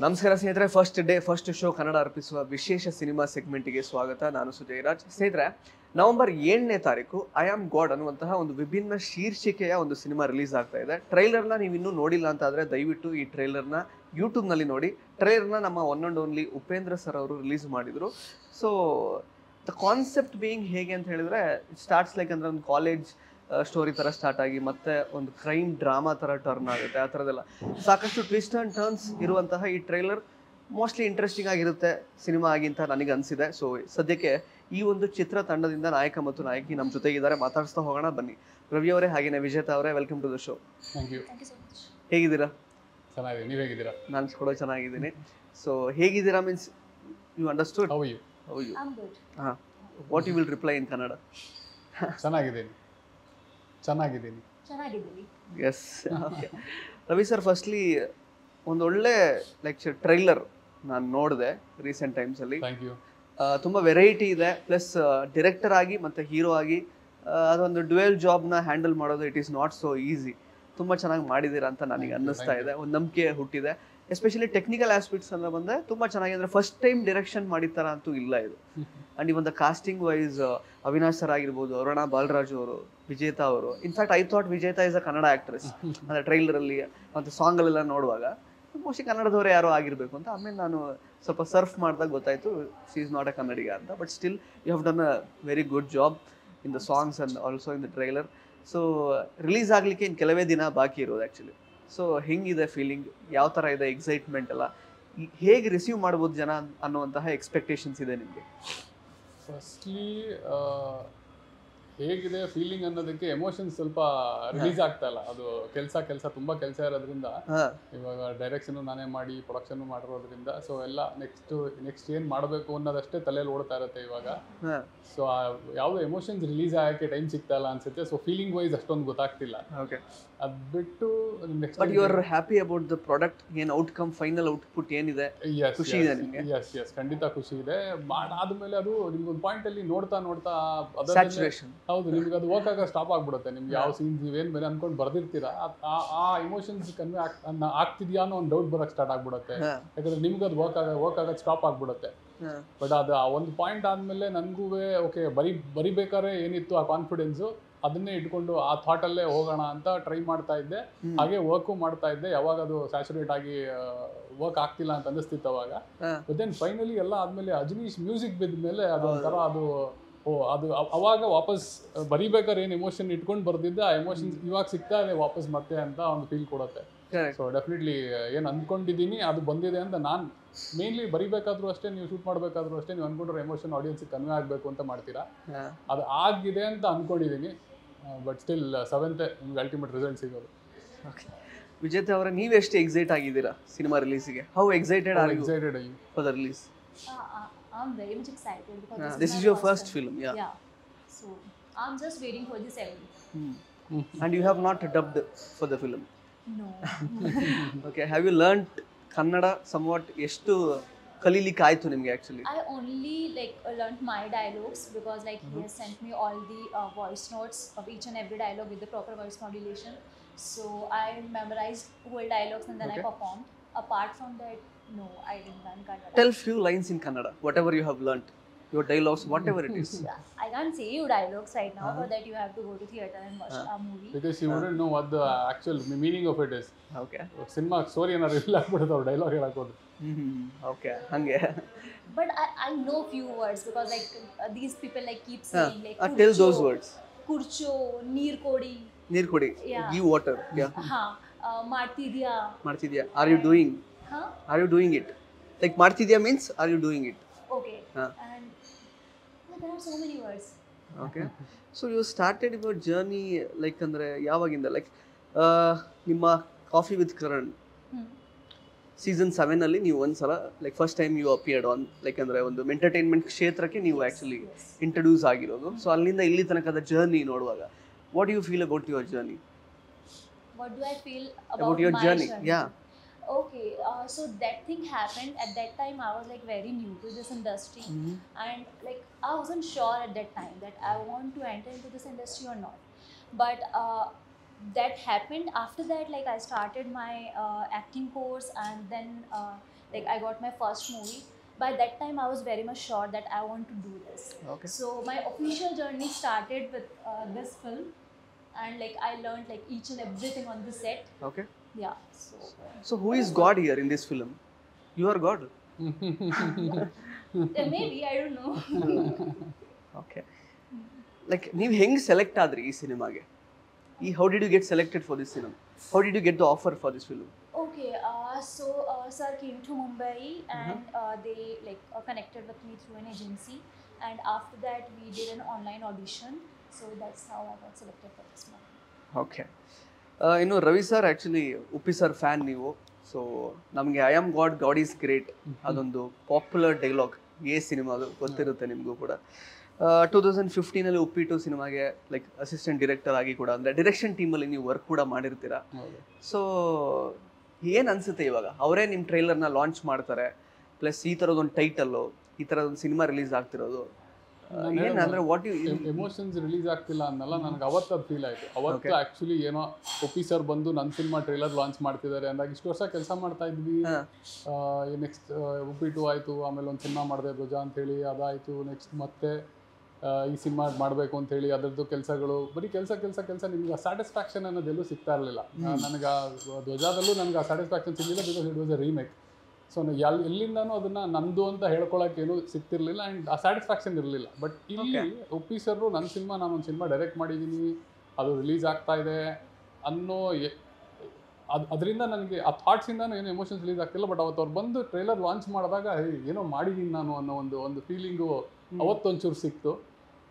ನಮಸ್ಕಾರ ಸ್ನೇಹಿತರೆ, first show Kannada ಅರ್ಪಿಸುವ ವಿಶೇಷ ಸಿನಿಮಾ ಸೆಗ್ಮೆಂಟ್ಗೆ ಸ್ವಾಗತ. ನಾನು ಸುಜಯ್ ರಾಜ್. ಸ್ನೇಹಿತರೆ, ನವೆಂಬರ್ 7ನೇ ತಾರೀಕು ಐ ಆಮ್ ಗಾಡ್ ಅನ್ನುವಂತಹ ಒಂದು ವಿಭಿನ್ನ ಶೀರ್ಷಿಕೆಯ ಒಂದು ಸಿನಿಮಾ ರಿಲೀಸ್ ಆಗ್ತಾ ಇದೆ. ಟ್ರೈಲರ್ನ ನೀವು ಇನ್ನೂ ನೋಡಿಲ್ಲ ಅಂತ ಆದರೆ ದಯವಿಟ್ಟು ಈ ಟ್ರೈಲರ್ನ ಯೂಟ್ಯೂಬ್ನಲ್ಲಿ ನೋಡಿ. ಟ್ರೈಲರ್ನ ನಮ್ಮ one and only Upendra sir ಅವರು ರಿಲೀಸ್ ಮಾಡಿದರು. ಸೊ ದ ಕಾನ್ಸೆಪ್ಟ್ ಬೀಯಿಂಗ್ ಹೇಗೆ ಅಂತ ಹೇಳಿದ್ರೆ, ಸ್ಟಾರ್ಟ್ಸ್ ಲೈಕ್ ಅಂದರೆ ಒಂದು ಕಾಲೇಜ್ ಸ್ಟೋರಿ ಥರ ಸ್ಟಾರ್ಟ್ ಆಗಿ ಮತ್ತೆ ಒಂದು ಕ್ರೈಮ್ ಡ್ರಾಮಾ ಥರ ಟರ್ನ್ ಆಗುತ್ತೆ. ಆ ಥರದ್ದೆಲ್ಲ ಸಾಕಷ್ಟು ಟ್ವಿಸ್ಟ್ ಆ್ಯಂಡ್ ಟರ್ನ್ಸ್ ಇರುವಂತಹ ಈ ಟ್ರೈಲರ್ ಮೋಸ್ಟ್ಲಿ ಇಂಟ್ರೆಸ್ಟಿಂಗ್ ಆಗಿರುತ್ತೆ ಸಿನಿಮಾ ಆಗಿಂತ ನನಗೆ ಅನಿಸಿದೆ. ಸೊ ಸದ್ಯಕ್ಕೆ ಈ ಒಂದು ಚಿತ್ರ ತಂಡದಿಂದ ನಾಯಕ ಮತ್ತು ನಾಯಕಿ ನಮ್ಮ ಜೊತೆಗಿದ್ದಾರೆ. ಮಾತಾಡಿಸ್ತಾ ಹೋಗೋಣ ಬನ್ನಿ. ರವಿ ಅವರೇ ಹಾಗೆಯೇ ವಿಜೇತಾ ಅವರೇ, welcome to the show. Thank you. ಹೇಗಿದ್ದೀರಾ? ಚೆನ್ನಾಗಿದೆ, ನೀವು ಹೇಗಿದ್ದೀರಾ? ನಾನು ಕೂಡ ಚೆನ್ನಾಗಿದ್ದೀನಿ. ಸೊ ಹೇಗಿದ್ದೀರಾ means you understood? How you? ಹಾಂ, what you will reply in Kannada? ಚೆನ್ನಾಗಿದ್ದೀನಿ. Yes, okay. Ravi sir, firstly ಒಂದೊಳ್ಳೆ ಲೈಕ್ ಟ್ರೈಲರ್ ನಾನು ನೋಡಿದೆ ರೀಸೆಂಟ್ ಟೈಮ್ಸಲ್ಲಿ. Thank you. ತುಂಬ ವೆರೈಟಿ ಇದೆ. ಪ್ಲಸ್ ಡಿರೆಕ್ಟರ್ ಆಗಿ ಮತ್ತು ಹೀರೋ ಆಗಿ ಅದೊಂದು ಡ್ಯುಯಲ್ ಜಾಬ್ನ ಹ್ಯಾಂಡಲ್ ಮಾಡೋದು it is not so easy. ತುಂಬ ಚೆನ್ನಾಗಿ ಮಾಡಿದ್ದೀರಾ ಅಂತ ನನಗೆ ಅನ್ನಿಸ್ತಾ ಇದೆ. ಒಂದು ನಂಬಿಕೆ ಹುಟ್ಟಿದೆ. ಎಸ್ಪೆಷಲಿ ಟೆಕ್ನಿಕಲ್ ಆಸ್ಪೆಕ್ಟ್ಸ್ ಅಂತ ಬಂದರೆ ತುಂಬ ಚೆನ್ನಾಗಿ, ಅಂದರೆ ಫಸ್ಟ್ ಟೈಮ್ ಡೈರೆಕ್ಷನ್ ಮಾಡಿದ ಥರ ಅಂತೂ ಇಲ್ಲ ಇದು. ಆ್ಯಂಡ್ ಈ ಒಂದು ಕಾಸ್ಟಿಂಗ್ ವೈಸ್ ಅವಿನಾಶ್ ಸರ್ ಆಗಿರ್ಬೋದು, ಅರುಣಾ ಬಾಲರಾಜು ಅವರು, ವಿಜೇತಾ ಅವರು. In fact I thought Vijeta is a Kannada actress ಅಂದರೆ ಟ್ರೈಲರಲ್ಲಿ ಮತ್ತು ಸಾಂಗಲ್ಲೆಲ್ಲ ನೋಡುವಾಗ ಮೋಸ್ಟ್ಲಿ ಕನ್ನಡದವರೇ ಯಾರೋ ಆಗಿರಬೇಕು ಅಂತ. ಆಮೇಲೆ ನಾನು ಸ್ವಲ್ಪ ಸರ್ಫ್ ಮಾಡಿದಾಗ ಗೊತ್ತಾಯಿತು she is not a Kannadiga ಅಂತ. But still you have done a very good job in the songs and also in the trailer. So release ಆಗಲಿಕ್ಕೆ ಇನ್ನು ಕೆಲವೇ ದಿನ ಬಾಕಿ ಇರೋದು ಆ್ಯಕ್ಚುಲಿ. ಸೊ ಹೆಂಗಿದೆ ಫೀಲಿಂಗ್? ಯಾವ ಥರ ಇದೆ ಎಕ್ಸೈಟ್ಮೆಂಟ್ ಎಲ್ಲ? ಹೇಗೆ ರಿಸೀವ್ ಮಾಡ್ಬೋದು ಜನ ಅನ್ನುವಂತಹ ಎಕ್ಸ್ಪೆಕ್ಟೇಷನ್ಸ್ ಇದೆ ನಿಮಗೆ? ಫಸ್ಟ್ಲಿ ಹೇಗಿದೆ ಫೀಲಿಂಗ್ ಅನ್ನೋದಕ್ಕೆ ಎಮೋಷನ್ಸ್ ಸ್ವಲ್ಪ ರಿಲೀಸ್ ಆಗ್ತಾ ಇಲ್ಲ. ಅದು ಕೆಲಸ ತುಂಬ ಕೆಲಸ ಇರೋದ್ರಿಂದ, ಇವಾಗ ಡೈರೆಕ್ಷನ್ ನಾನೇ ಮಾಡಿ ಪ್ರೊಡಕ್ಷನ್ ಮಾಡಿರೋದ್ರಿಂದ, ಸೊ ಎಲ್ಲ ನೆಕ್ಸ್ಟ್ ಏನು ಮಾಡಬೇಕು ಅನ್ನೋದಷ್ಟೇ ತಲೆಯಲ್ಲಿ ಓಡ್ತಾ ಇರುತ್ತೆ ಇವಾಗ. ಸೊ ಯಾವುದೋ ಎಮೋಷನ್ಸ್ ರಿಲೀಸ್ ಆಗೋಕ್ಕೆ ಟೈಮ್ ಸಿಗ್ತಾ ಇಲ್ಲ ಅನ್ಸುತ್ತೆ. ಸೊ ಫೀಲಿಂಗ್ ವೈಸ್ ಅಷ್ಟೊಂದು ಗೊತ್ತಾಗ್ತಿಲ್ಲ. ಓಕೆ, ಅದು ಬಿಟ್ಟು next. But you are happy about the product? ಏನು ಔಟ್ಕಮ್, ಫೈನಲ್ ಔಟ್ಪುಟ್ ಏನಿದೆ? ಖುಷಿ ಇದೆ ನಿಮಗೆ? ಎಸ್, ಖಂಡಿತ ಖುಷಿ ಇದೆ. ಆದ್ಮೇಲೆ ಅದು ನಿಮ್ಗೆ ಒಂದು ಪಾಯಿಂಟ್ ಅಲ್ಲಿ ನೋಡ್ತಾ ಸ್ಯಾಚುರೇಷನ್, ಹೌದು, ನಿಮ್ಗೆ ಅದು ವರ್ಕ್ ಆಗ ಸ್ಟಾಪ್ ಆಗ್ಬಿಡುತ್ತೆ. ನಿಮ್ಗೆ ಯಾವ ಸೀನ್ಸ್ ನೀವೇನ್ ಮೇಲೆ ಅನ್ಕೊಂಡು ಬರ್ದಿರ್ತೀರಾ, ಆ ಇಮೋಷನ್ಸ್ ಕನ್ವೆ ಆಗ್ತಿದ್ಯಾ ಅನ್ನೋ ಒಂದು ಡೌಟ್ ಬರಕ್ ಸ್ಟಾರ್ಟ್ ಆಗ್ಬಿಡುತ್ತೆ. ಯಾಕಂದ್ರೆ ನಿಮ್ಗೆ ಅದು ವರ್ಕ್ ಆಗೋದು ಸ್ಟಾಪ್ ಆಗ್ಬಿಡುತ್ತೆ. ಬಟ್ ಅದು ಆ ಒಂದು ಪಾಯಿಂಟ್ ಆದ್ಮೇಲೆ ನನ್ಗೂ ಓಕೆ, ಬರಿಬೇಕಾದ್ರೆ ಏನಿತ್ತು ಆ ಕಾನ್ಫಿಡೆನ್ಸು, ಅದನ್ನೇ ಇಟ್ಕೊಂಡು ಆ ಥಾಟಲ್ಲೇ ಹೋಗೋಣ ಅಂತ ಟ್ರೈ ಮಾಡ್ತಾ ಇದ್ದೆ. ಹಾಗೆ ವರ್ಕು ಮಾಡ್ತಾ ಇದ್ದೆ. ಯಾವಾಗ ಅದು ಸ್ಯಾಚುರೇಟ್ ಆಗಿ ವರ್ಕ್ ಆಗ್ತಿಲ್ಲ ಅಂತ ಅನ್ನಿಸ್ತಿತ್ತು ಅವಾಗ. ಬಟ್ ದೆನ್ ಫೈನಲಿ ಎಲ್ಲ ಆದ್ಮೇಲೆ ಅಜನೀಶ್ ಮ್ಯೂಸಿಕ್ ಬಿದ್ದ ಮೇಲೆ ಅದೊಂಥರ ಅದು ಅವಾಗ ವಾಪಸ್ ಬರಿಬೇಕಾದ್ರೆ ಏನು ಎಮೋಷನ್ ಇಟ್ಕೊಂಡು ಬರ್ದಿದ್ದೆ, ಆ ಎಮೋಷನ್ಸ್ ಇವಾಗ ಸಿಗ್ತಾ ಇದೆ ವಾಪಸ್ ಮತ್ತೆ ಅಂತ ಒಂದು ಫೀಲ್ ಕೊಡುತ್ತೆ. ಸೊ ಡೆಫಿನೆಟ್ಲಿ ಏನು ಅಂದ್ಕೊಂಡಿದ್ದೀನಿ ಅದು ಬಂದಿದೆ ಅಂತ. ನಾನು ಮೇನ್ಲಿ ಬರಿಬೇಕಾದ್ರೂ ಅಷ್ಟೇ, ನೀವು ಶೂಟ್ ಮಾಡಬೇಕಾದ್ರೂ ಅಷ್ಟೇ, ನೀವು ಅಂದ್ಕೊಂಡ್ರೆ ಎಮೋಷನ್ ಆಡಿಯನ್ಸ್ಗೆ ಕನ್ವೆ ಆಗಬೇಕು ಅಂತ ಮಾಡ್ತೀರಾ. ಅದು ಆಗಿದೆ ಅಂತ ಅಂದ್ಕೊಂಡಿದ್ದೀನಿ. ಬಟ್ ಸ್ಟಿಲ್ 7th ನಿಮ್ಗೆ ಅಲ್ಟಿಮೇಟ್ ರಿಸಲ್ಟ್ ಸಿಗೋದು. ಓಕೆ, ವಿಜೇತಾ ಅವರೇ, ನೀವೆಷ್ಟು ಎಕ್ಸೈಟ್ ಆಗಿದ್ದೀರಾ ಸಿನಿಮಾ ರಿಲೀಸಿಗೆ? How excited are you for the release? I'm very much excited because this is your first film. Yeah. So I'm just waiting for the 7th. And you have not dubbed for the film? No. Okay, have you learnt Kannada somewhat? ಎಷ್ಟು ಕಲಿಲಿಕ್ಕೆ ಆಯ್ತು ನಿಮಗೆ actually? I only learnt my dialogues because he has sent me all the voice notes of each and every dialogue with the proper voice modulation. So I memorized whole dialogues and then I performed. Apart from that, no, I didn't learn Kannada. Tell few lines in Kannada, whatever you have learnt, your dialogues, whatever it is. I can't say you dialogues right now, for that you have to go to theatre and watch a movie. Because you wouldn't know what the actual meaning of it is. Okay. Cinema story ಏನಾದ್ರು ಇಲ್ಲ ಆಗ್ಬಿಡುತ್ತೆ ಅವ್ರು dialogue ಹೇಳೋದು. Okay, ಹಂಗೆ. But I know few words because these people keep saying tell those words. Kurcho, ನೀರ್ ಕೊಡಿ. ನೀರ್ ಕೊಡಿ. Give water. Yeah. ಮಾಡ್ತಿದ್ಯಾ. Are you doing? Huh? Are you doing it? Like ಮಾಡ್ತಿದ್ಯಾ means are you doing it? Okay. And there are so many words. Okay. So you started your journey ಅಂದ್ರೆ ಯಾವಾಗಿಂದ? ನಿಮ್ಮ coffee with Karan season 7 ಅಲ್ಲಿ ನೀವು ಒಂದ್ಸಲ first time you appeared on ಅಂದ್ರೆ ಒಂದು entertainment ಕ್ಷೇತ್ರಕ್ಕೆ ನೀವು ಆಕ್ಚುಲಿ ಇಂಟ್ರೊಡ್ಯೂಸ್ ಆಗಿರೋದು. ಸೊ ಅಲ್ಲಿಂದ ಇಲ್ಲಿ ತನಕದ ಜರ್ನಿ ನೋಡುವಾಗ what you feel about your journey? What do I feel about your my journey? Yeah. Okay, so that thing happened. At that time I was very new to this industry, and I wasn't sure at that time that I want to enter into this industry or not. But that happened. After that, I started my acting course, and then like I got my first movie. By that time I was very much sure that I want to do this. Okay. So my official journey started with this film, and like I learned like each and everything on the set. Okay. Yeah, So who is God here in this film? You are God. maybe I don't know. Okay like ನೀವು ಹೆಂಗೆ select ಆದ್ರಿ ಈ ಸಿನಿಮಾಗೆ? How did you get selected for this cinema? How did you get the offer for this film? Okay, so sir came to Mumbai and they like connected with me through an agency, and after that we did an online audition. So that's how I got selected for this movie. Okay. ಇನ್ನು Ravi sir actually Uppi sir fan ನೀವು. So ನಮಗೆ I am God, God is great ಅದೊಂದು popular dialogue ಏ ಸಿನಿಮಾದು ಗೊತ್ತಿರುತ್ತೆ ನಿಮಗೂ ಕೂಡ. 2015 ಉಪ್ಪಿಟ್ಟು ಸಿನಿಮಾಗೆ ಲೈಕ್ ಅಸಿಸ್ಟೆಂಟ್ ಡೈರೆಕ್ಟರ್ ಆಗಿ ಕೂಡ, ಅಂದರೆ ಡೈರೆಕ್ಷನ್ ಟೀಮಲ್ಲಿ ನೀವು ವರ್ಕ್ ಕೂಡ ಮಾಡಿರ್ತೀರಾ. ಸೊ ಏನು ಅನಿಸುತ್ತೆ ಇವಾಗ ಅವರೇ ನಿಮ್ಮ ಟ್ರೈಲರ್ನ ಲಾಂಚ್ ಮಾಡ್ತಾರೆ, ಪ್ಲಸ್ ಈ ಥರದೊಂದು ಟೈಟಲ್ಲು, ಈ ಥರದೊಂದು ಸಿನಿಮಾ ರಿಲೀಸ್ ಆಗ್ತಿರೋದು, ಏನಂದ್ರೆ ವಾಟ್ ಯು ಎಮೋಷನ್ಸ್ ರಿಲೀಸ್ ಆಗ್ತಿಲ್ಲ ಅನ್ನಲ್ಲ, ನನಗೆ ಅವತ್ತು ಅದು ಫೀಲ್ ಆಯಿತು. ಅವತ್ತು ಆ್ಯಕ್ಚುಲಿ ಏನೋ ಒಪ್ಪಿ ಸರ್ ಬಂದು ನನ್ನ ಸಿನಿಮಾ ಟ್ರೈಲರ್ ಲಾಂಚ್ ಮಾಡ್ತಿದ್ದಾರೆ ಅಂದಾಗ ಇಷ್ಟು ವರ್ಷ ಕೆಲಸ ಮಾಡ್ತಾ ಇದ್ವಿ. ನೆಕ್ಸ್ಟ್ ಉಪ್ಪಿಟ್ಟು ಆಯಿತು, ಆಮೇಲೆ ಒಂದು ಸಿನಿಮಾ ಮಾಡಿದೆ ಧ್ವಜ ಅಂತೇಳಿ, ಅದಾಯಿತು. ನೆಕ್ಸ್ಟ್ ಮತ್ತೆ ಈ ಸಿನಿಮಾ ಮಾಡಬೇಕು ಅಂತೇಳಿ ಅದರದ್ದು ಕೆಲಸಗಳು, ಬರೀ ಕೆಲಸ ನಿಮ್ಗೆ ಆ ಸ್ಯಾಟಿಸ್ಫ್ಯಾಕ್ಷನ್ ಅನ್ನೋದೆಲ್ಲೂ ಸಿಗ್ತಾ ಇರಲಿಲ್ಲ. ನನಗೆ ಧ್ವಜದಲ್ಲೂ ನನಗೆ ಆ ಸ್ಯಾಟಿಸ್ಫ್ಯಾಕ್ಷನ್ ಸಿಗಲಿಲ್ಲ, because it was a remake. So ಎಲ್ಲಿಂದನೂ ಅದನ್ನು ನಂದು ಅಂತ ಹೇಳ್ಕೊಳಕ್ಕೇನು ಸಿಗ್ತಿರ್ಲಿಲ್ಲ, ಆ್ಯಂಡ್ ಆ ಸ್ಯಾಟಿಸ್ಫ್ಯಾಕ್ಷನ್ ಇರಲಿಲ್ಲ. ಬಟ್ ಇಲ್ಲಿ ಒಪ್ಪಿ ಸರ್ರು ನನ್ನ ಸಿನಿಮಾ, ನಾನೊಂದು ಸಿನಿಮಾ ಡೈರೆಕ್ಟ್ ಮಾಡಿದ್ದೀನಿ, ಅದು ರಿಲೀಸ್ ಆಗ್ತಾ ಇದೆ ಅನ್ನೋ ಅದರಿಂದ ನನಗೆ ಆ ಥಾಟ್ಸಿಂದನೂ ಏನು ಎಮೋಷನ್ಸ್ ರಿಲೀಸ್ ಆಗ್ತಿಲ್ಲ. ಬಟ್ ಅವತ್ತು ಅವ್ರು ಬಂದು ಟ್ರೈಲರ್ ಲಾಂಚ್ ಮಾಡಿದಾಗ ಏನೋ ಮಾಡಿದ್ದೀನಿ ನಾನು ಅನ್ನೋ ಒಂದು ಫೀಲಿಂಗು ಅವತ್ತೊಂಚೂರು ಸಿಕ್ತು.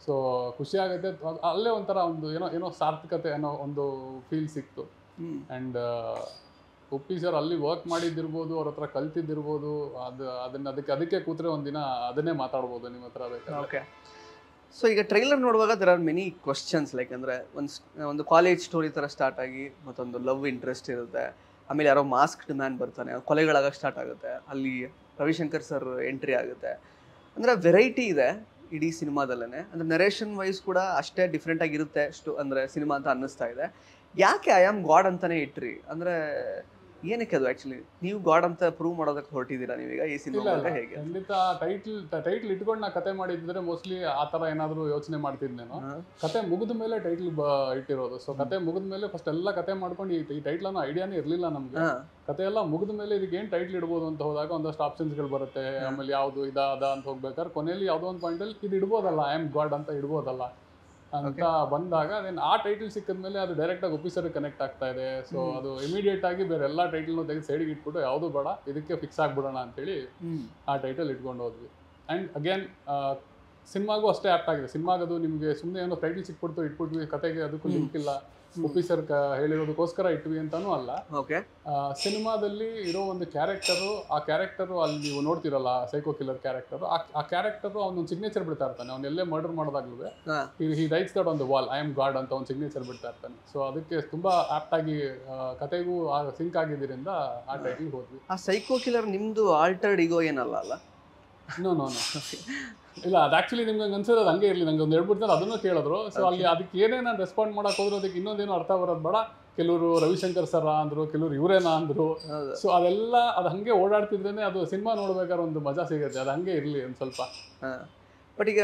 ಸೊ ಖುಷಿ ಆಗುತ್ತೆ, ಅಲ್ಲೇ ಒಂಥರ ಒಂದು ಏನೋ ಸಾರ್ಥಕತೆ ಅನ್ನೋ ಒಂದು ಫೀಲ್ ಸಿಕ್ತು. ಆ್ಯಂಡ್ ಉಪ್ಪಿ ಸರ್ ಅಲ್ಲಿ ವರ್ಕ್ ಮಾಡಿದ್ದಿರ್ಬೋದು, ಅವ್ರ ಹತ್ರ ಕಲ್ತಿದ್ದಿರ್ಬೋದು, ಅದಕ್ಕೆ ಕೂತ್ರೆ ಒಂದಿನ ಅದನ್ನೇ ಮಾತಾಡ್ಬೋದು ನಿಮ್ಮ ಹತ್ರ ಬೇಕಾದ್ರೆ. ಓಕೆ. ಸೊ ಈಗ ಟ್ರೈಲರ್ ನೋಡುವಾಗ there are many questions, like ಅಂದರೆ ಒಂದು ಕಾಲೇಜ್ ಸ್ಟೋರಿ ಥರ ಸ್ಟಾರ್ಟ್ ಆಗಿ ಮತ್ತೊಂದು ಲವ್ ಇಂಟ್ರೆಸ್ಟ್ ಇರುತ್ತೆ, ಆಮೇಲೆ ಯಾರೋ ಮಾಸ್ಕ್ಡ್ ಮ್ಯಾನ್ ಬರ್ತಾನೆ, ಕೊಲೆಗಳಾಗಕ್ಕೆ ಸ್ಟಾರ್ಟ್ ಆಗುತ್ತೆ, ಅಲ್ಲಿ ರವಿಶಂಕರ್ ಸರ್ ಎಂಟ್ರಿ ಆಗುತ್ತೆ. ಅಂದರೆ ವೆರೈಟಿ ಇದೆ ಇಡೀ ಸಿನಿಮಾದಲ್ಲೇ, ಅಂದರೆ ನರೇಷನ್ ವೈಸ್ ಕೂಡ ಅಷ್ಟೇ ಡಿಫ್ರೆಂಟ್ ಆಗಿರುತ್ತೆ ಅಂದರೆ ಸಿನಿಮಾ ಅಂತ ಅನ್ನಿಸ್ತಾ ಇದೆ. ಯಾಕೆ ಐ ಆಮ್ ಗಾಡ್ ಅಂತಾನೆ ಇಟ್ರಿ? ಅಂದರೆ ಏನಕ್ಕೆ ಅದು ಆ್ಯಕ್ಚುಲಿ ನೀವು ಗಾಡ್ ಅಂತ ಪ್ರೂವ್ ಮಾಡೋದಕ್ಕೆ ಹೊರಟಿದ್ದೀರಾ ನೀವೀಗ ಈ ಸಿನಿಮಾ? ಹೇಗೆ? ಖಂಡಿತ ಟೈಟ್ಲ್ ಇಟ್ಕೊಂಡು ನಾ ಕತೆ ಮಾಡಿದ್ರೆ ಮೋಸ್ಟ್ಲಿ ಆ ಥರ ಏನಾದರೂ ಯೋಚನೆ ಮಾಡ್ತಿದ್ನೇನೋ. ಕತೆ ಮುಗಿದ ಮೇಲೆ ಟೈಟ್ಲ್ ಇಟ್ಟಿರೋದು. ಸೊ ಕತೆ ಮುಗಿದ ಮೇಲೆ ಫಸ್ಟ್ ಎಲ್ಲ ಕತೆ ಮಾಡ್ಕೊಂಡು ಈ ಟೈಟ್ಲ್ ಅನ್ನೋ ಐಡಿಯಾನೇ ಇರಲಿಲ್ಲ ನಮಗೆ. ಕತೆ ಎಲ್ಲ ಮುಗಿದ ಮೇಲೆ ಇದಕ್ಕೆ ಏನು ಟೈಟ್ಲ್ ಇಡ್ಬೋದು ಅಂತ ಹೋದಾಗ ಒಂದಷ್ಟು ಆಪ್ಷನ್ಸ್ಗಳು ಬರುತ್ತೆ. ಆಮೇಲೆ ಯಾವುದು ಅದ ಅಂತ ಹೋಗ್ಬೇಕಾದ್ರೆ ಕೊನೆಯಲ್ಲಿ ಯಾವುದೋ ಒಂದು ಪಾಯಿಂಟಲ್ಲಿ ಇದು ಇಡ್ಬೋದಲ್ಲ, ಐ ಆಮ್ ಗಾಡ್ ಅಂತ ಇಡ್ಬೋದಲ್ಲ ಅಂತ ಬಂದಾಗ ಅದೇನು ಆ ಟೈಟಲ್ ಸಿಕ್ಕಿದ್ಮೇಲೆ ಅದು ಡೈರೆಕ್ಟಾಗಿ ಆಫೀಸರ್ಗೆ ಕನೆಕ್ಟ್ ಆಗ್ತಾ ಇದೆ. ಸೊ ಅದು ಇಮಿಡಿಯೇಟ್ ಆಗಿ ಬೇರೆ ಎಲ್ಲ ಟೈಟಲ್ನು ತೆಗೆದು ಸೈಡಿಗೆ ಇಟ್ಬಿಟ್ಟು ಯಾವುದು ಬೇಡ ಇದಕ್ಕೆ ಫಿಕ್ಸ್ ಆಗ್ಬಿಡೋಣ ಅಂತೇಳಿ ಆ ಟೈಟಲ್ ಇಟ್ಕೊಂಡು ಹೋದ್ವಿ. ಆ್ಯಂಡ್ ಅಗೇನ್ ಸಿನಿಮಾಗೂ ಅಷ್ಟೇ ಆ್ಯಪ್ಟ್ ಆಗಿದೆ. ಸಿನಿಮಾಗದು ನಿಮಗೆ ಸುಮ್ಮನೆ ಏನೋ ಟೈಟಲ್ ಸಿಕ್ಬಿಡ್ತು ಇಟ್ಬಿಟ್ವಿ, ಕತೆಗೆ ಅದಕ್ಕೂ ಲಿಂಕ್ ಇಲ್ಲ, ಆಫೀಸರ್ ಹೇಳಿರೋದಕ್ಕೋಸ್ಕರ ಇಟ್ವಿ ಅಂತಾನೂ ಅಲ್ಲ. ಸಿನಿಮಾದಲ್ಲಿ ಇರೋ ಒಂದು ಕ್ಯಾರೆಕ್ಟರು, ಆ ಕ್ಯಾರೆಕ್ಟರು ಅಲ್ಲಿ ನೀವು ನೋಡ್ತಿರಲ್ಲ ಸೈಕೋ ಕಿಲ್ಲರ್ ಕ್ಯಾರೆಕ್ಟರು, ಆ ಕ್ಯಾರೆಕ್ಟರು ಅವನೊಂದು ಸಿಗ್ನೇಚರ್ ಬಿಡ್ತಾ ಇರ್ತಾನೆ. ಅವ್ನು ಎಲ್ಲೇ ಮರ್ಡರ್ ಮಾಡೋದಾಗ್ಲೂ he writes that on the wall, I am God ಅಂತ ಒಂದು ಸಿಗ್ನೇಚರ್ ಬಿಡ್ತಾ ಇರ್ತಾನೆ. ಸೊ ಅದಕ್ಕೆ ತುಂಬಾ ಆಪ್ಟ್ ಆಗಿ ಕತೆಗೂ ಸಿಂಕ್ ಆಗಿದ್ದರಿಂದ ಆ ಟೈಟಲ್ ಹೋದ್ವಿ. ಆ ಸೈಕೋ ಕಿಲ್ಲರ್ ನಿಮ್ದು ಆಲ್ಟರ್ಡ್ ಈಗೋ ಏನಲ್ಲ ಅಲ್ಲ? ನೋ ಇಲ್ಲ, ಅದು ಆ್ಯಕ್ಚುಲಿ ನಿಮ್ಗೆ ಅನ್ಸಿರೋದು ಹಂಗೆ ಇರಲಿ. ನಂಗೆ ಒಂದು ಹೇಳ್ಬಿಡ್ತಾರೆ ಅದನ್ನು ಕೇಳಿದ್ರು. ಸೊ ಅಲ್ಲಿ ಅದಕ್ಕೆ ಏನೇ ನಾನು ರೆಸ್ಪಾಂಡ್ ಮಾಡೋಕೆ ಹೋದ್ರು ಅದಕ್ಕೆ ಇನ್ನೊಂದೇನೋ ಅರ್ಥ ಬರೋದು ಬೇಡ. ಕೆಲವರು ರವಿಶಂಕರ್ ಸರ್ ಅಂದರು, ಕೆಲವರು ಇವರೇನಾ ಅಂದರು. ಸೊ ಅದೆಲ್ಲ ಅದು ಹಂಗೆ ಓಡಾಡ್ತಿದ್ರೇನೆ ಅದು ಸಿನಿಮಾ ನೋಡ್ಬೇಕಾದ್ರೆ ಒಂದು ಮಜಾ ಸಿಗುತ್ತೆ. ಅದು ಹಂಗೆ ಇರಲಿ ಒಂದು ಸ್ವಲ್ಪ. ಬಟ್ ಈಗ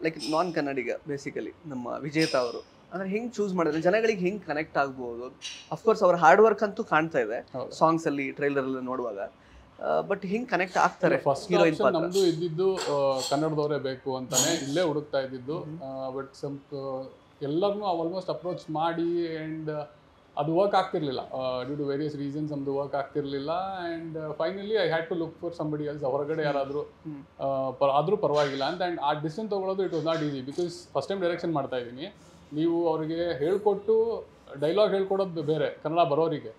ಲೈಕ್ ನಾನ್ ಕನ್ನಡಿಗ ಬೇಸಿಕಲಿ ನಮ್ಮ ವಿಜೇತಾ ಅವರು ಅಂದ್ರೆ ಹೆಂಗೆ ಚೂಸ್ ಮಾಡಿದ್ರೆ ಜನಗಳಿಗೆ ಹೆಂಗೆ ಕನೆಕ್ಟ್ ಆಗ್ಬೋದು? ಅಫ್ಕೋರ್ಸ್ ಅವ್ರ ಹಾರ್ಡ್ ವರ್ಕ್ ಅಂತೂ ಕಾಣ್ತಾ ಇದೆ ಸಾಂಗ್ಸ್ ಅಲ್ಲಿ, ಟ್ರೈಲರ್ ಅಲ್ಲಿ ನೋಡುವಾಗ. ಬಟ್ ಹಿಂಗೆ ಕನೆಕ್ಟ್ ಆಗ್ತಾರೆ. ಫಸ್ಟ್ ನಮ್ದು ಇದ್ದಿದ್ದು ಕನ್ನಡದವರೇ ಬೇಕು ಅಂತಾನೆ ಇಲ್ಲೇ ಹುಡುಕ್ತಾ ಇದ್ದಿದ್ದು. ಬಟ್ ಎಲ್ಲರನ್ನೂ ಆಲ್ಮೋಸ್ಟ್ ಅಪ್ರೋಚ್ ಮಾಡಿ ಆ್ಯಂಡ್ ಅದು ವರ್ಕ್ ಆಗ್ತಿರ್ಲಿಲ್ಲ. ಡ್ಯೂ ಟು ವೇರಿಯಸ್ ರೀಸನ್ಸ್ ನಮ್ದು ವರ್ಕ್ ಆಗ್ತಿರ್ಲಿಲ್ಲ. And finally I had to look for somebody else. ಹೊರಗಡೆ ಯಾರಾದರೂ ಆದರೂ ಪರವಾಗಿಲ್ಲ ಅಂತ. ಆ್ಯಂಡ್ ಆ ಡಿಸಿಷನ್ ತೊಗೊಳೋದು it was not easy, because first time direction ಮಾಡ್ತಾ ಇದ್ದೀನಿ. ನೀವು ಅವರಿಗೆ ಹೇಳ್ಕೊಟ್ಟು ಡೈಲಾಗ್ ಹೇಳ್ಕೊಡೋದು ಬೇರೆ, ಕನ್ನಡ ಬರೋರಿಗೆ.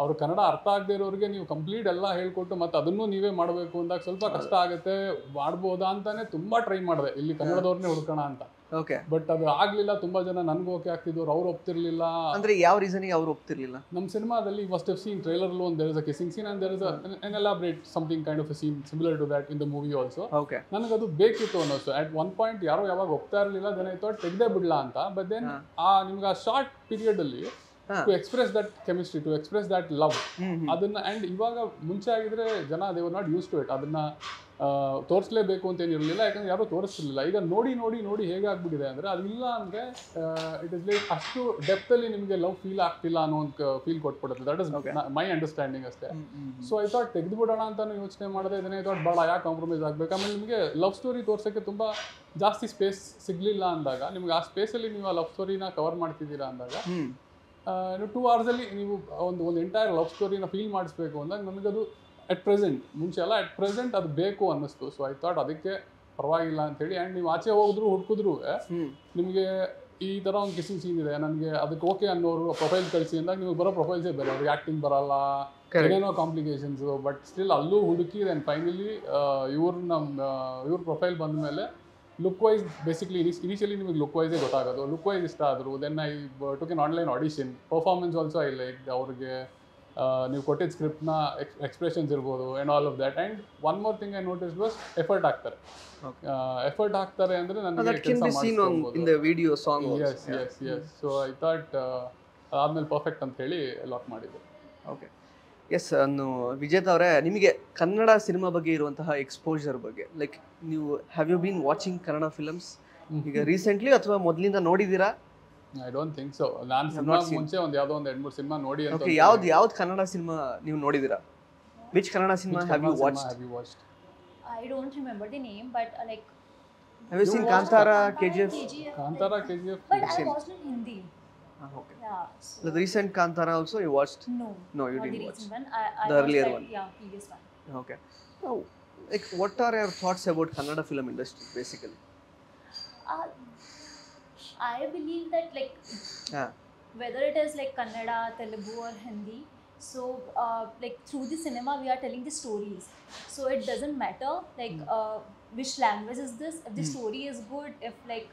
ಅವ್ರು ಕನ್ನಡ ಅರ್ಥ ಆಗದೆ ಇರೋರಿಗೆ ನೀವು ಕಂಪ್ಲೀಟ್ ಎಲ್ಲ ಹೇಳ್ಕೊಟ್ಟು ಮತ್ತು ಅದನ್ನು ನೀವೇ ಮಾಡಬೇಕು ಅಂದಾಗ ಸ್ವಲ್ಪ ಕಷ್ಟ ಆಗುತ್ತೆ. ಮಾಡ್ಬೋದಾ ಅಂತಾನೆ ತುಂಬ ಟ್ರೈ ಮಾಡಿದೆ ಇಲ್ಲಿ ಕನ್ನಡದವ್ರನ್ನೇ ಹುಡ್ಕೋಣ ಅಂತ. ಓಕೆ. ಬಟ್ ಅದು ಆಗಲಿಲ್ಲ. ತುಂಬ ಜನ ನನಗೂ ಓಕೆ ಆಗ್ತಿದ್ರು, ಅವ್ರು ಒಪ್ತಿರ್ಲಿಲ್ಲ. ಅಂದರೆ ಯಾವ ರೀಸನಿಗೆ ಅವ್ರು ಒಪ್ತಿರ್ಲಿಲ್ಲ? ನಮ್ಮ ಸಿನಿಮಾದಲ್ಲಿ ಫಸ್ಟ್ ಆಫ್ ಸೀನ್ ಟ್ರೈಲರ್ಲು ಒಂದು there is a kissing scene and there is an elaborate something kind of a scene similar to that in the movie also. Okay. ನನಗದು ಬೇಕಿತ್ತು ಅನ್ನೋದು. ಅಟ್ ಒನ್ ಪಾಯಿಂಟ್ ಯಾವಾಗ ಒಪ್ತಾ ಇರಲಿಲ್ಲ, ದೆನ್ ಐ ಥಾಟ್ ತೆಗ್ದೇ ಬಿಡಲ್ಲ ಅಂತ. But then ನಿಮ್ಗೆ ಆ short ಪೀರಿಯಡಲ್ಲಿ to express that chemistry, to express that love. ಅದನ್ನ ಆ್ಯಂಡ್ ಇವಾಗ ಮುಂಚೆ ಆಗಿದ್ರೆ ಜನ they were not used to it. ಅದನ್ನ ತೋರಿಸಲೇಬೇಕು ಅಂತ ಏನಿರಲಿಲ್ಲ, ಯಾಕಂದ್ರೆ ಯಾರೂ ತೋರಿಸ್ತಿರ್ಲಿಲ್ಲ. ಈಗ ನೋಡಿ ನೋಡಿ ನೋಡಿ ಹೇಗೆ ಆಗ್ಬಿಟ್ಟಿದೆ ಅಂದರೆ, ಅದಿಲ್ಲ ಅಂದರೆ ಇಟ್ ಇಸ್ ಲೈಕ್ ಅಷ್ಟು ಡೆಪ್ತಲ್ಲಿ ನಿಮಗೆ ಲವ್ ಫೀಲ್ ಆಗ್ತಿಲ್ಲ ಅನ್ನೋ ಒಂದು ಫೀಲ್ ಕೊಟ್ಬಿಡುತ್ತೆ. ದಟ್ ಇಸ್ ಮೈ ಅಂಡರ್ಸ್ಟ್ಯಾಂಡಿಂಗ್ ಅಷ್ಟೇ. ಸೊ ಐ ಥಾಟ್ ತೆಗೆದುಬಿಡೋಣ ಅಂತಾನು ಯೋಚನೆ ಮಾಡಿದೆ. ಇದನ್ನೇ ಐ ಥಾಟ್ ಭಾಳ ಯಾಕೆ ಕಾಂಪ್ರಮೈಸ್ ಆಗಬೇಕು. ಆಮೇಲೆ ನಿಮಗೆ ಲವ್ ಸ್ಟೋರಿ ತೋರ್ಸೋಕ್ಕೆ ತುಂಬ ಜಾಸ್ತಿ ಸ್ಪೇಸ್ ಸಿಗಲಿಲ್ಲ ಅಂದಾಗ, ನಿಮ್ಗೆ ಆ ಸ್ಪೇಸಲ್ಲಿ ನೀವು ಆ ಲವ್ ಸ್ಟೋರಿನ ಕವರ್ ಮಾಡ್ತಿದ್ದೀರಾ ಅಂದಾಗ, 2 hours ನೀವು ಒಂದು ಎಂಟೈರ್ ಲವ್ ಸ್ಟೋರಿನ ಫೀಲ್ ಮಾಡಿಸ್ಬೇಕು ಅಂದಾಗ ನನಗದು ಅಟ್ ಪ್ರೆಸೆಂಟ್, ಮುಂಚೆ ಅಲ್ಲ ಅಟ್ ಪ್ರೆಸೆಂಟ್ ಅದು ಬೇಕು ಅನ್ನಿಸ್ತು. ಸೊ ಐ ಥಾಟ್ ಅದಕ್ಕೆ ಪರವಾಗಿಲ್ಲ ಅಂತೇಳಿ. ಆ್ಯಂಡ್ ನೀವು ಆಚೆ ಹೋಗಿದ್ರು ಹುಡುಕಿದ್ರು ನಿಮಗೆ ಈ ಥರ ಒಂದು ಕಿಸಿಂಗ್ ಸೀನ್ ಇದೆ, ನನಗೆ ಅದಕ್ಕೆ ಓಕೆ ಅನ್ನೋರು ಪ್ರೊಫೈಲ್ ಕಳಿಸಿ ಅಂದಾಗ ನಿಮಗೆ ಬರೋ ಪ್ರೊಫೈಲ್ಸೇ ಬೇರೆ, ಅವ್ರಿಗೆ ಆ್ಯಕ್ಟಿಂಗ್ ಬರಲ್ಲ, ಏನೇನೋ ಕಾಂಪ್ಲಿಕೇಶನ್ಸು. ಬಟ್ ಸ್ಟಿಲ್ ಅಲ್ಲೂ ಹುಡುಕಿ ದೆನ್ ಫೈನಲಿ ಇವ್ರ ಪ್ರೊಫೈಲ್ ಬಂದ ಮೇಲೆ ಲುಕ್ ವೈಸ್ ಬೇಸಿಕ್ಲಿ ಇನಿಷಿಯಲಿ ನಿಮಗೆ ಲುಕ್ ವೈಸೇ ಗೊತ್ತಾಗೋದು. ಲುಕ್ ವೈಸ್ ಇಷ್ಟ ಆದರು. Then I took an online audition. Performance also I like. ಅವ್ರಿಗೆ ನೀವು ಕೊಟ್ಟಿದ್ದ ಸ್ಕ್ರಿಪ್ಟ್ನ ಎಕ್ಸ್ಪ್ರೆಷನ್ಸ್ ಇರ್ಬೋದು and all of that. And one more thing I notice was effort ಹಾಕ್ತಾರೆ. ಎಫರ್ಟ್ ಹಾಕ್ತಾರೆ ಅಂದರೆ ನನಗೆ ಕೆಲಸ video song. Yes yes yes. So I thought ಅದಾದಮೇಲೆ ಪರ್ಫೆಕ್ಟ್ ಅಂತ ಹೇಳಿ ಲಾಕ್ ಮಾಡಿದ್ದೆ. Okay, S. ವಿಜೇತ್ ಅವರೇ, ನಿಮಗೆ ಕನ್ನಡ ಸಿನಿಮಾ ಬಗ್ಗೆ ಇರುವಂತಹ ಎಕ್ಸ್ಪೋಜರ್ ಬಗ್ಗೆ, ಲೈಕ್ ನೀವು have you been watching Kannada films ಈಗ ರೀಸೆಂಟ್ಲಿ ಅಥವಾ ಮೊದಲಿಂದ ನೋಡಿದ್ದೀರಾ? I don't think so. ನಾನು ಸಿನಿಮಾ ಮುಂಚೆ ಒಂದು ಯಾವುದೋ ಒಂದು 2-3 ಸಿನಿಮಾ ನೋಡಿ ಅಂತ. ಓಕೆ, ಯಾವ್ದು ಕನ್ನಡ ಸಿನಿಮಾ ನೀವು ನೋಡಿದ್ದೀರಾ? Which Kannada cinema have you watched? I don't remember the name, but like have you seen Kantara, KGF? Kantara, KGF. But I watched in Hindi. Okay. Yeah. So the recent Kantara also you watched? No, you didn't watch. One. The earlier one. Yeah, previous one. Okay. So, like, what are your thoughts about Kannada film industry basically? I believe that like whether it is like Kannada, Telugu or Hindi, so like through the cinema we are telling the stories. So it doesn't matter like which language is this. If the story is good, if like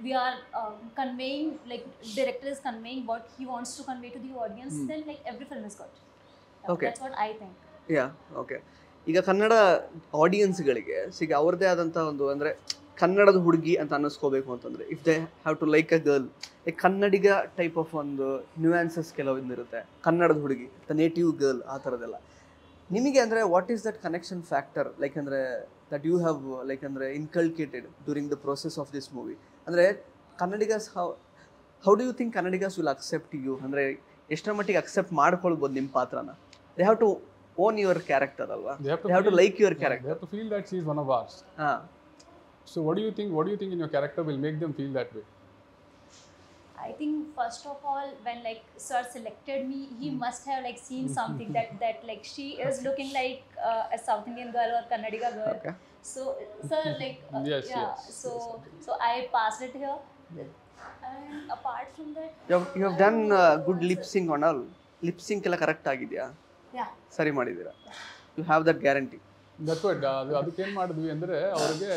we are conveying, like director is conveying what he wants to convey to the audience, then like every film is good. Okay. That's what I think. Yeah, okay. ಈಗ ಕನ್ನಡ ಆಡಿಯನ್ಸ್ಗಳಿಗೆ ಸಿಗ ಅವ್ರದ್ದೇ ಆದಂಥ ಒಂದು ಅಂದರೆ ಕನ್ನಡದ ಹುಡುಗಿ ಅಂತ ಅನ್ನಿಸ್ಕೋಬೇಕು ಅಂತಂದರೆ, if they have to like a girl, like Kannadiga type of ಒಂದು ನ್ಯೂಯಾನ್ಸಸ್ ಕೆಲವೊಂದಿರುತ್ತೆ. ಕನ್ನಡದ ಹುಡುಗಿ, ದ ನೇಟಿವ್ ಗರ್ಲ್, ಆ ಥರದ್ದೆಲ್ಲ ನಿಮಗೆ ಅಂದರೆ what is that connection factor, like ಅಂದರೆ ದಟ್ ಯು ಹ್ಯಾವ್ ಲೈಕ್ ಅಂದರೆ inculcated during the process of this movie? ಅಂದರೆ Kannadigas how do you think Kannadigas will accept you? ಅಂದರೆ ಎಷ್ಟರ ಮಟ್ಟಿಗೆ ಅಕ್ಸೆಪ್ಟ್ ಮಾಡ್ಕೊಳ್ಬೋದು ನಿಮ್ಮ ಪಾತ್ರನ? They have to own your character alva. They have to like your character. They have to feel that she is one of ours. So what do you think in your character will make them feel that way? I think first of all, when like sir selected me, he must have like seen something that like she is looking like a South Indian girl or Kannadiga girl. Okay. So sir like yes. So I passed it here. And apart from that, you have done good lip sync and all. Lip sync ಎಲ್ಲ correct ಆಗಿದೆಯಾ? ಸರಿ ಮಾಡಿದ್ದೀರಾ? You have that guarantee? That's what. ಅದಕ್ಕೆ ಏನು ಮಾಡಿದ್ವಿ ಅಂದರೆ ಅವ್ರಿಗೆ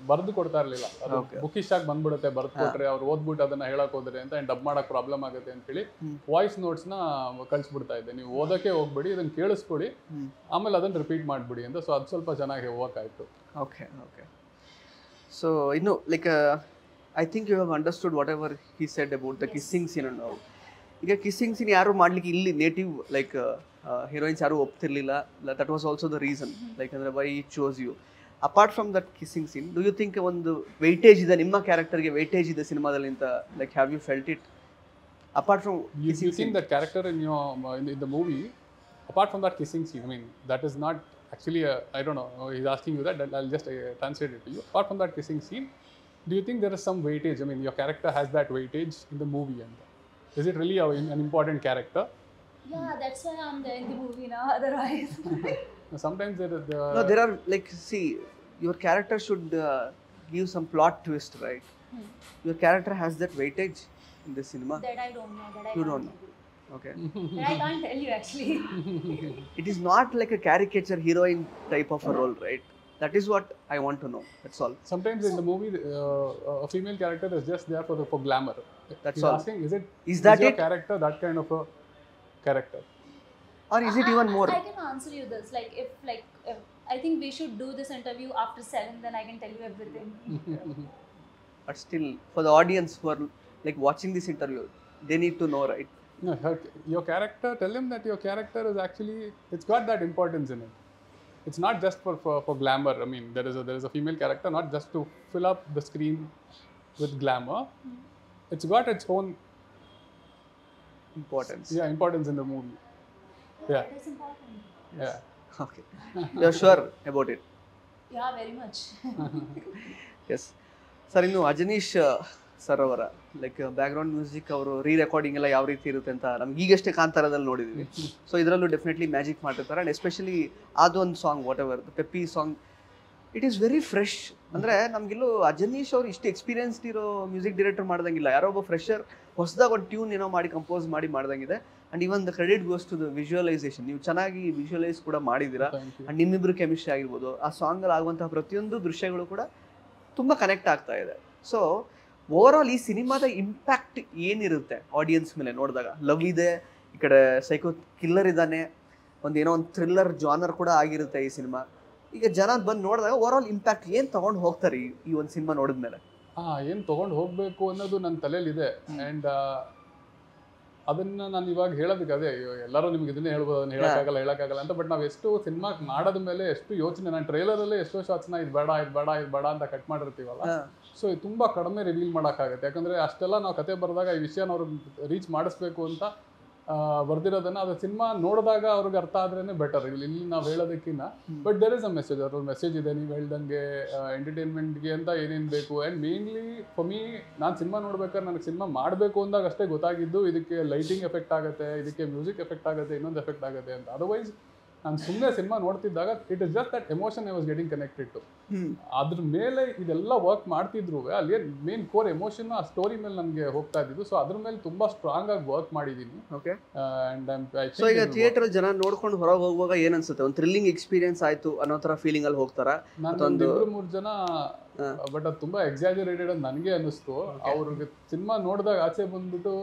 ಬರೆದು ಕೊಡ್ತಾ ಇರಲಿಲ್ಲ. ಅದು ಬುಕ್ಕಿಶ್ ಆಗಿ ಬಂದ್ಬಿಡುತ್ತೆ, ಬರೆದು ಕೊಟ್ಟರೆ ಅವ್ರು ಓದ್ಬಿಟ್ಟು ಅದನ್ನು ಹೇಳಕ್ಕೆ ಹೋದ್ರೆ ಅಂತ ಡಬ್ ಮಾಡೋಕ್ಕೆ ಪ್ರಾಬ್ಲಮ್ ಆಗುತ್ತೆ ಅಂತೇಳಿ ವಾಯ್ಸ್ ನೋಟ್ಸ್ನ ಕಳಿಸ್ಬಿಡ್ತಾ ಇದ್ದೆ. ನೀವು ಓದೋಕ್ಕೆ ಹೋಗ್ಬಿಡಿ, ಇದನ್ನು ಕೇಳಿಸ್ಕೊಡಿ, ಆಮೇಲೆ ಅದನ್ನು ರಿಪೀಟ್ ಮಾಡಿಬಿಡಿ ಅಂತ. ಸೊ ಅದು ಸ್ವಲ್ಪ ಚೆನ್ನಾಗಿ ವರ್ಕ್ ಆಯಿತು. ಓಕೆ. ಸೊ ಇನ್ನು like I think you have understood whatever he said about the kissing scene and all. ಈಗ ಕಿಸ್ಸಿಂಗ್ ಸೀನ್ ಯಾರು ಮಾಡಲಿಕ್ಕೆ ಇಲ್ಲಿ ನೇಟಿವ್ ಲೈಕ್ ಹೀರೋಯಿನ್ಸ್ ಯಾರು ಒಪ್ತಿರ್ಲಿಲ್ಲ. That was also the reason, like ಅಂದರೆ why he chose you. Apart from that kissing scene, do you think ಒಂದು weightage ಇದೆ ನಿಮ್ಮ ಕ್ಯಾರೆಕ್ಟರ್ಗೆ, ವೆಯ್ಟೇಜ್ ಇದೆ ಸಿನಿಮಾದಲ್ಲಿ ಅಂತ? Like have you felt it apart from you think that character in your in the movie, apart from that kissing scene, I mean that is not actually I don't know, he's asking you that I'll just translate it to you. Apart from that kissing scene, do you think there is some weightage? I mean your character has that weightage in the movie, and is it really an important character? Yeah, that's why I'm there in the movie now. Otherwise, sometimes no, there are like, see, your character should give some plot twist, right? Your character has that weightage in the cinema. that I don't know. You don't know. Okay. That I can't tell you actually. It is not like a caricature heroine type of a role, right? That is what I want to know. That's all. Sometimes in the movie, a female character is just there for glamour. That's He's all. asking, is that your it? character that kind of a character? Or is it even more? I can answer you this. Like if I think we should do this interview after 7, then I can tell you everything. But still, for the audience who are like watching this interview, they need to know, right? No, your character, tell him that your character is actually, it's got that importance in it. It's not just for glamour. I mean, there is a female character, not just to fill up the screen with glamour. It's got its own Importance. importance in the movie. Yeah, It is important. yeah. Okay. You're sure about it? Yeah, very much. Yes sir, ಇನ್ನು Ajaneesh sir ಅವರ like background music ಅವರು recording ಎಲ್ಲ ಯಾವ ರೀತಿ ಇರುತ್ತೆ ಅಂತ ನಮ್ಗೆ ಈಗಷ್ಟೇ ಕಾಂತಾರದಲ್ಲಿ ನೋಡಿದ್ವಿ. ಸೊ ಇದರಲ್ಲೂ ಡೆಫಿನೆಟ್ಲಿ ಮ್ಯಾಜಿಕ್ ಮಾಡಿರ್ತಾರೆ. ಆ್ಯಂಡ್ ಎಸ್ಪೆಷಲಿ ಅದೊಂದು song, what ever the peppy song, it is very fresh. ಅಂದರೆ ನಮಗೆಲ್ಲೂ ಅಜನೀಶ್ ಅವರು ಇಷ್ಟು ಎಕ್ಸ್ಪೀರಿಯನ್ಸ್ಡ್ ಇರೋ ಮ್ಯೂಸಿಕ್ ಡೈರೆಕ್ಟರ್ ಮಾಡ್ದಂಗಿಲ್ಲ. ಯಾರೋ ಒಬ್ಬ ಫ್ರೆಶರ್ ಹೊಸದಾಗ ಒಂದು ಟ್ಯೂನ್ ಏನೋ ಮಾಡಿ ಕಂಪೋಸ್ ಮಾಡ್ದಂಗಿದೆ. And even the credit goes to the visualisation. ನೀವು ಚೆನ್ನಾಗಿ ವಿಜುವಲೈಸ್ ಕೂಡ ಮಾಡಿದ್ದೀರಾ. ಆ್ಯಂಡ್ ನಿಮ್ಮಿಬ್ಬರು ಕೆಮಿಸ್ಟ್ರಿ ಆಗಿರ್ಬೋದು, ಆ ಸಾಂಗಲ್ಲಿ ಆಗುವಂತಹ ಪ್ರತಿಯೊಂದು ದೃಶ್ಯಗಳು ಕೂಡ ತುಂಬ ಕನೆಕ್ಟ್ ಆಗ್ತಾ ಇದೆ. ಸೊ ಓವರ್ ಆಲ್ ಈ ಸಿನಿಮಾದ ಇಂಪ್ಯಾಕ್ಟ್ ಏನಿರುತ್ತೆ ಆಡಿಯನ್ಸ್ ಮೇಲೆ ನೋಡಿದಾಗ? ಲವ್ ಇದೆ, ಈ ಕಡೆ ಸೈಕೋ ಕಿಲ್ಲರ್ ಇದ್ದಾನೆ, ಏನೋ ಒಂದು ಥ್ರಿಲ್ಲರ್ ಜಾನರ್ ಕೂಡ ಆಗಿರುತ್ತೆ ಈ ಸಿನಿಮಾ. ಈಗ ಜನ ಬಂದು ನೋಡಿದಾಗ ಓವರ್ ಆಲ್ ಇಂಪ್ಯಾಕ್ಟ್ ಏನು ತೊಗೊಂಡು ಹೋಗ್ತಾರೆ ಈ ಒಂದು ಸಿನಿಮಾ ನೋಡಿದ್ಮೇಲೆ? ಏನು ತೊಗೊಂಡು ಹೋಗಬೇಕು ಅನ್ನೋದು ನನ್ನ ತಲೆಯಲ್ಲಿದೆ. ಆ್ಯಂಡ್ ಅದನ್ನ ನಾನು ಇವಾಗ ಹೇಳೋದಕ್ಕೆ ಅದೇ, ಎಲ್ಲರೂ ನಿಮ್ಗೆ ಇದನ್ನೇ ಹೇಳ್ಬೋದು, ಅದನ್ನ ಹೇಳೋಕ್ಕಾಗಲ್ಲ ಅಂತ. ಬಟ್ ನಾವು ಎಷ್ಟು ಸಿನಿಮಾ ಮಾಡೋದ ಮೇಲೆ ಎಷ್ಟು ಯೋಚನೆ, ನಾನು ಟ್ರೈಲರಲ್ಲೇ ಎಷ್ಟೋ ಶಾಟ್ಸ್ನ ಇದು ಬೇಡ ಅಂತ ಕಟ್ ಮಾಡಿರ್ತೀವಲ್ಲ. ಸೊ ಇದು ತುಂಬ ಕಡಿಮೆ ರಿವೀಲ್ ಮಾಡೋಕ್ಕಾಗುತ್ತೆ. ಯಾಕಂದರೆ ಅಷ್ಟೆಲ್ಲ ನಾವು ಕತೆ ಬರೆದಾಗ ಈ ವಿಷಯನ ಅವ್ರಿಗೆ ರೀಚ್ ಮಾಡಿಸ್ಬೇಕು ಅಂತ ಬರ್ದಿರೋದನ್ನ ಅದು ಸಿನಿಮಾ ನೋಡಿದಾಗ ಅವ್ರಿಗೆ ಅರ್ಥ ಆದ್ರೇನೆ ಬೆಟರ್. ಇಲ್ಲಿ ನಾವು ಹೇಳೋದಕ್ಕಿಂತ but there is a message, ಅದ್ರ ಮೆಸೇಜ್ ಇದೆ. ನೀವು ಹೇಳ್ದಂಗೆ ಎಂಟರ್ಟೈನ್ಮೆಂಟ್ಗೆ ಅಂತ ಏನೇನು ಬೇಕು. ಆ್ಯಂಡ್ ಮೇನ್ಲಿ ಫಾರ್ ಮೀ, ನಾನು ಸಿನಿಮಾ ನೋಡ್ಬೇಕಾದ್ರೆ ನನಗೆ ಸಿನಿಮಾ ಮಾಡಬೇಕು ಅಂದಾಗ ಅಷ್ಟೇ ಗೊತ್ತಾಗಿದ್ದು ಇದಕ್ಕೆ ಲೈಟಿಂಗ್ ಎಫೆಕ್ಟ್ ಆಗುತ್ತೆ, ಇದಕ್ಕೆ ಮ್ಯೂಸಿಕ್ ಎಫೆಕ್ಟ್ ಆಗುತ್ತೆ, ಇನ್ನೊಂದು ಎಫೆಕ್ಟ್ ಆಗುತ್ತೆ ಅಂತ. ಅದರ್ವೈಸ್ ನಾನು ಸುಮ್ಮನೆ ಸಿನಿಮಾ ನೋಡ್ತಿದ್ದಾಗ it is just that emotion I was getting connected to. ಅದ್ರ ಮೇಲೆ ಇದೆಲ್ಲ ವರ್ಕ್ ಮಾಡ್ತಿದ್ರು, ಅಲ್ಲಿ ಮೇನ್ ಕೋರ್ ಎಮೋಷನ್ ಆ ಸ್ಟೋರಿ ಮೇಲೆ ನನಗೆ ಹೋಗ್ತಾ ಇದ್ದಿದ್ದು. ಸೊ ಅದ್ರ ಮೇಲೆ ತುಂಬಾ ಸ್ಟ್ರಾಂಗ್ ಆಗಿ ವರ್ಕ್ ಮಾಡಿದ್ದೀನಿ. ಸೊ ಈಗ ಥಿಯೇಟರ್ ಜನ ನೋಡ್ಕೊಂಡು ಹೊರಗೆ ಹೋಗುವಾಗ ಏನ್ ಅನ್ಸುತ್ತೆ? ಒಂದು ಥ್ರಿಲ್ಲಿಂಗ್ ಎಕ್ಸ್ಪೀರಿಯನ್ಸ್ ಆಯ್ತು ಅನ್ನೋ ತರ ಫೀಲಿಂಗ್ ಅಲ್ಲಿ ಹೋಗ್ತಾರ? ನಾನು 2-3 ಜನ, ಬಟ್ ಅದು ತುಂಬಾ ಎಕ್ಸಾಜರೇಟೆಡ್ ಅಂತ ನನಗೆ ಅನ್ನಿಸ್ತು. ಅವ್ರಿಗೆ ಸಿನಿಮಾ ನೋಡಿದಾಗ ಆಚೆ ಬಂದ್ಬಿಟ್ಟು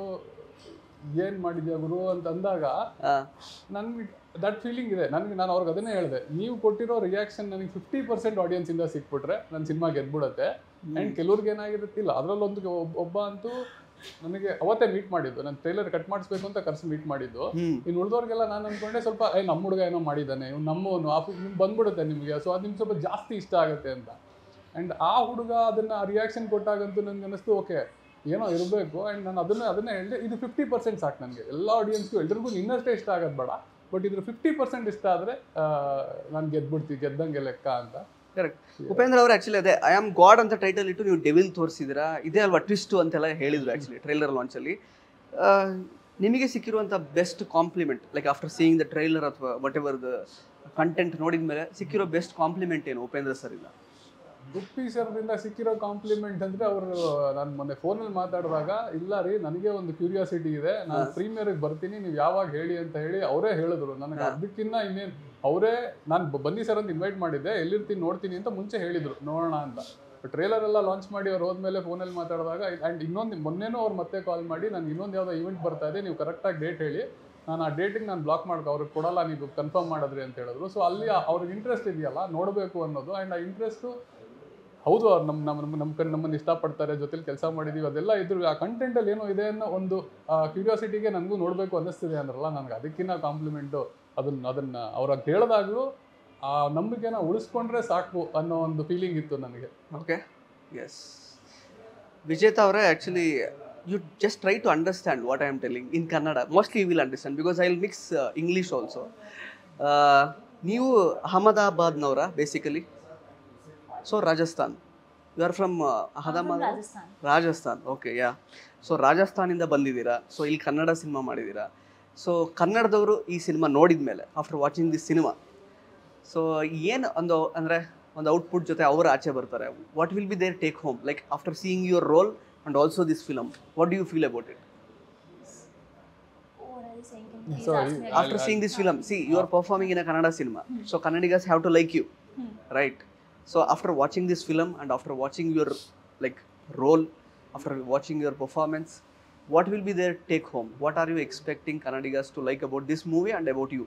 ಏನ್ ಮಾಡಿದ್ಯಾ ಗುರು ಅಂತ ಅಂದಾಗ ನನ್ಗೆ ದಟ್ ಫೀಲಿಂಗ್ ಇದೆ. ನಾನು ಅವ್ರಿಗೆ ಅದನ್ನೇ ಹೇಳಿದೆ, ನೀವು ಕೊಟ್ಟಿರೋ ರಿಯಾಕ್ಷನ್ ನನಗೆ 50% ಆಡಿಯನ್ಸ್ ಇಂದ ಸಿಕ್ಬಿಟ್ರೆ ನನ್ನ ಸಿನಿಮಾ ಗೆದ್ಬಿಡುತ್ತೆ. ಆ್ಯಂಡ್ ಕೆಲವ್ರಿಗೆ ಏನಾಗಿರುತ್ತಿಲ್ಲ, ಅದರಲ್ಲೊಂದು ಒಬ್ಬ ಅಂತೂ ನನಗೆ ಅವತ್ತೇ ಮೀಟ್ ಮಾಡಿದ್ದು, ನಾನು ಟ್ರೈಲರ್ ಕಟ್ ಮಾಡಿಸ್ಬೇಕು ಅಂತ ಕರ್ಸಿ ಮೀಟ್ ಮಾಡಿದ್ದು. ಇನ್ನು ಉಳಿದವ್ರಿಗೆಲ್ಲ ನಾನು ಅನ್ಕೊಂಡೆ ಸ್ವಲ್ಪ ನಮ್ಮ ಹುಡುಗ ಏನೋ ಮಾಡಿದ್ದಾನೆ, ಇವ್ನು ನಮ್ಮವನು, ನಿಮ್ಗೆ ಬಂದ್ಬಿಡುತ್ತೆ ನಿಮಗೆ, ಸೊ ಅದು ನಿಮ್ಗೆ ಸ್ವಲ್ಪ ಜಾಸ್ತಿ ಇಷ್ಟ ಆಗುತ್ತೆ ಅಂತ. ಆ್ಯಂಡ್ ಆ ಹುಡುಗ ಅದನ್ನ ರಿಯಾಕ್ಷನ್ ಕೊಟ್ಟಾಗಂತೂ ನನಗೆ ಅನ್ನಿಸ್ತು ಓಕೆ ಏನೋ ಇರಬೇಕು. ಆ್ಯಂಡ್ ನಾನು ಅದನ್ನೇ ಹೇಳಿದೆ, ಇದು 50% ಸಾಕು ನನಗೆ. ಎಲ್ಲ ಆಡಿಯನ್ಸ್ಗೂ ಎಲ್ರಿಗೂ ಇನ್ನಷ್ಟೇ ಇಷ್ಟ ಆಗೋದು ಬೇಡ, ಬಟ್ ಇದ್ರ 50% ಇಷ್ಟ ಆದರೆ ನಾನು ಗೆದ್ದಂಗೆ ಲೆಕ್ಕ ಅಂತ. ಕರೆಕ್ಟ್. ಉಪೇಂದ್ರ ಅವರು ಆಕ್ಚುಲಿ ಅದೇ ಐ ಆಮ್ ಗಾಡ್ ಅಂತ ಟೈಟಲ್ ಇಟ್ಟು ನೀವು ಡೆವಿಲ್ ತೋರಿಸಿದಿರಾ, ಇದೇ ಅಲ್ವಾ ಟ್ವಿಸ್ಟ್ ಅಂತೆಲ್ಲ ಹೇಳಿದ್ರು ಆಕ್ಚುಲಿ ಟ್ರೈಲರ್ ಲಾಂಚಲ್ಲಿ. ನಿಮಗೆ ಸಿಕ್ಕಿರುವಂಥ best compliment, like after seeing the trailer ಅಥವಾ ವಾಟ್ ಎವರ್ ದ ಕಂಟೆಂಟ್ ನೋಡಿದ ಮೇಲೆ ಸಿಕ್ಕಿರೋ ಬೆಸ್ಟ್ ಕಾಂಪ್ಲಿಮೆಂಟ್ ಏನು ಉಪೇಂದ್ರ ಸರ್ ಇಂದ? ಗುಪ್ಪಿ ಸರ್ದಿಂದ ಸಿಕ್ಕಿರೋ ಕಾಂಪ್ಲಿಮೆಂಟ್ ಅಂದರೆ, ಅವರು ನಾನು ಮೊನ್ನೆ ಫೋನಲ್ಲಿ ಮಾತಾಡಿದಾಗ, ಇಲ್ಲ ರೀ ನನಗೆ ಒಂದು ಕ್ಯೂರಿಯಾಸಿಟಿ ಇದೆ, ನಾನು ಪ್ರೀಮಿಯರಿಗೆ ಬರ್ತೀನಿ, ನೀವು ಯಾವಾಗ ಹೇಳಿ ಅಂತ ಹೇಳಿ ಅವರೇ ಹೇಳಿದ್ರು ನನಗೆ. ಅದಕ್ಕಿಂತ ಇನ್ನೇನು ಅವರೇ, ನಾನು ಬನ್ನಿ ಸರ್ ಅಂತ ಇನ್ವೈಟ್ ಮಾಡಿದ್ದೆ, ಎಲ್ಲಿರ್ತೀನಿ ನೋಡ್ತೀನಿ ಅಂತ ಮುಂಚೆ ಹೇಳಿದರು, ನೋಡೋಣ ಅಂತ. ಟ್ರೇಲರ್ ಎಲ್ಲ ಲಾಂಚ್ ಮಾಡಿ ಅವ್ರು ಹೋದ್ಮೇಲೆ ಫೋನಲ್ಲಿ ಮಾತಾಡಿದಾಗ, ಆ್ಯಂಡ್ ಇನ್ನೊಂದು ಮೊನ್ನೆನೂ ಅವ್ರು ಮತ್ತೆ ಕಾಲ್ ಮಾಡಿ ನನಗೆ ಇನ್ನೊಂದು ಯಾವುದೋ ಈವೆಂಟ್ ಬರ್ತಾ ಇದೆ, ನೀವು ಕರೆಕ್ಟಾಗಿ ಡೇಟ್ ಹೇಳಿ, ನಾನು ಆ ಡೇಟಿಗೆ ನಾನು ಬ್ಲಾಕ್ ಅವ್ರಿಗೆ ಕೊಡಲ್ಲ, ನೀವು ಕನ್ಫರ್ಮ್ ಮಾಡಿದ್ರಿ ಅಂತ ಹೇಳಿದ್ರು. ಸೊ ಅಲ್ಲಿ ಅವ್ರಿಗೆ ಇಂಟ್ರೆಸ್ಟ್ ಇದೆಯಲ್ಲ ನೋಡಬೇಕು ಅನ್ನೋದು. ಆ್ಯಂಡ್ ಆ ಇಂಟ್ರೆಸ್ಟು ಹೌದು, ಅವ್ರು ನಮ್ಮನ್ನು ಇಷ್ಟಪಡ್ತಾರೆ, ಜೊತೆಲಿ ಕೆಲಸ ಮಾಡಿದ್ದೀವಿ, ಅದೆಲ್ಲ ಇದ್ರು. ಆ ಕಂಟೆಂಟಲ್ಲಿ ಏನೋ ಇದೆ ಅನ್ನೋ ಒಂದು ಕ್ಯೂರಿಯಾಸಿಟಿಗೆ ನನಗೂ ನೋಡಬೇಕು ಅನ್ನಿಸ್ತಿದೆ ಅಂದ್ರಲ್ಲ, ನನಗೆ ಅದಕ್ಕಿಂತ ಕಾಂಪ್ಲಿಮೆಂಟು ಅದನ್ನು ಅವ್ರಾಗ ಹೇಳಿದಾಗಲೂ ಆ ನಂಬಿಕೆನ ಉಳಿಸ್ಕೊಂಡ್ರೆ ಸಾಕು ಅನ್ನೋ ಒಂದು ಫೀಲಿಂಗ್ ಇತ್ತು ನನಗೆ. Okay, yes. ವಿಜೇತಾ ಅವರೇ, actually you just try to understand what I am telling in Kannada. Mostly you will understand because I will mix English also. ನೀವು ಅಹಮದಾಬಾದ್ನವರ basically? So Rajasthan, you are from Ahmedabad? Rajasthan, okay, yeah. So ರಾಜಸ್ಥಾನಿಂದ ಬಂದಿದ್ದೀರಾ, so ಇಲ್ಲಿ Kannada cinema ಮಾಡಿದ್ದೀರಾ. So ಕನ್ನಡದವರು ಈ cinema ನೋಡಿದ ಮೇಲೆ after watching this cinema, so ಏನು ಅಂದರೆ ಒಂದು ಔಟ್ಪುಟ್ ಜೊತೆ ಅವರು ಆಚೆ ಬರ್ತಾರೆ, what will be their take home, like after seeing your role and also this film, what do you feel about it? After seeing this film, see, you are performing in a Kannada cinema, so Kannadigas have to like you, right? So after watching this film and after watching your like role, after watching your performance, what will be their take home? What are you expecting Kannadigas to like about this movie and about you?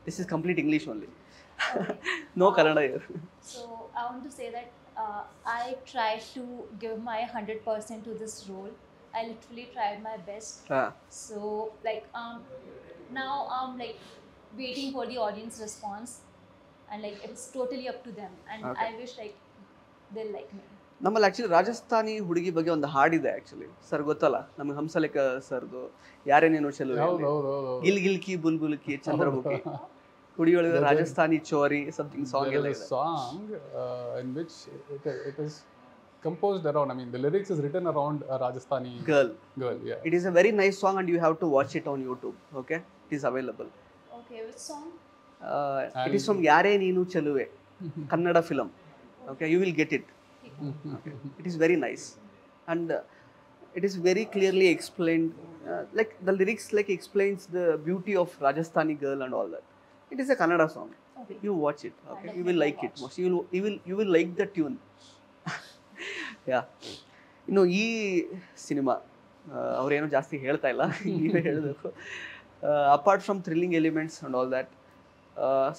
This is complete English only. No Kannada here. So I want to say that I tried to give my 100% to this role, I literally tried my best. So like now I'm like waiting for the audience response, and like it's totally up to them, and Okay. I wish like they'll like me. ನಮ್ಮಲ್ಲಿ actually Rajasthani ಹುಡುಗಿ ಬಗ್ಗೆ ಒಂದು ಹಾಡಿದೆ actually sir, ಗೊತ್ತಲ್ಲ ನಮಗೆ ಹಂಸಲೇಖ ಸರ್ದು ಯಾರೇ ನೀನು ಚೆಲುವೆ, ಗಿಲ್ ಗಿಲ್ಕಿ ಬುಲ್ಬುಲ್ಕಿ ಚಂದ್ರಮುಖಿ ಕುಡಿಯೊಳಗೆ ರಾಜಸ್ಥಾನಿ ಚೋರಿ ಸಮಥಿಂಗ್ ಸಾಂಗ್ ಎಲ್ಲ ಇದೆ. Song in which it is composed around, I mean the lyrics is written around a Rajasthani girl. Yeah. It is a very nice song and you have to watch it on YouTube. Okay, it is available. Okay, which song? It is from ಯಾರೇ ನೀನು ಚೆಲುವೆ, Kannada film. Okay, you will get it. Okay. It is very nice and it is very clearly explained, like the lyrics like explains the beauty of Rajasthani girl and all that. It is a Kannada song. Okay. You watch it. Okay, you will like it most. You will like the tune. Yeah. ಇನ್ನು ಈ cinema ಅವರೇನು ಜಾಸ್ತಿ ಹೇಳ್ತಾ ಇಲ್ಲ, ನೀವೇ ಹೇಳಬೇಕು. Apart from thrilling elements and all that,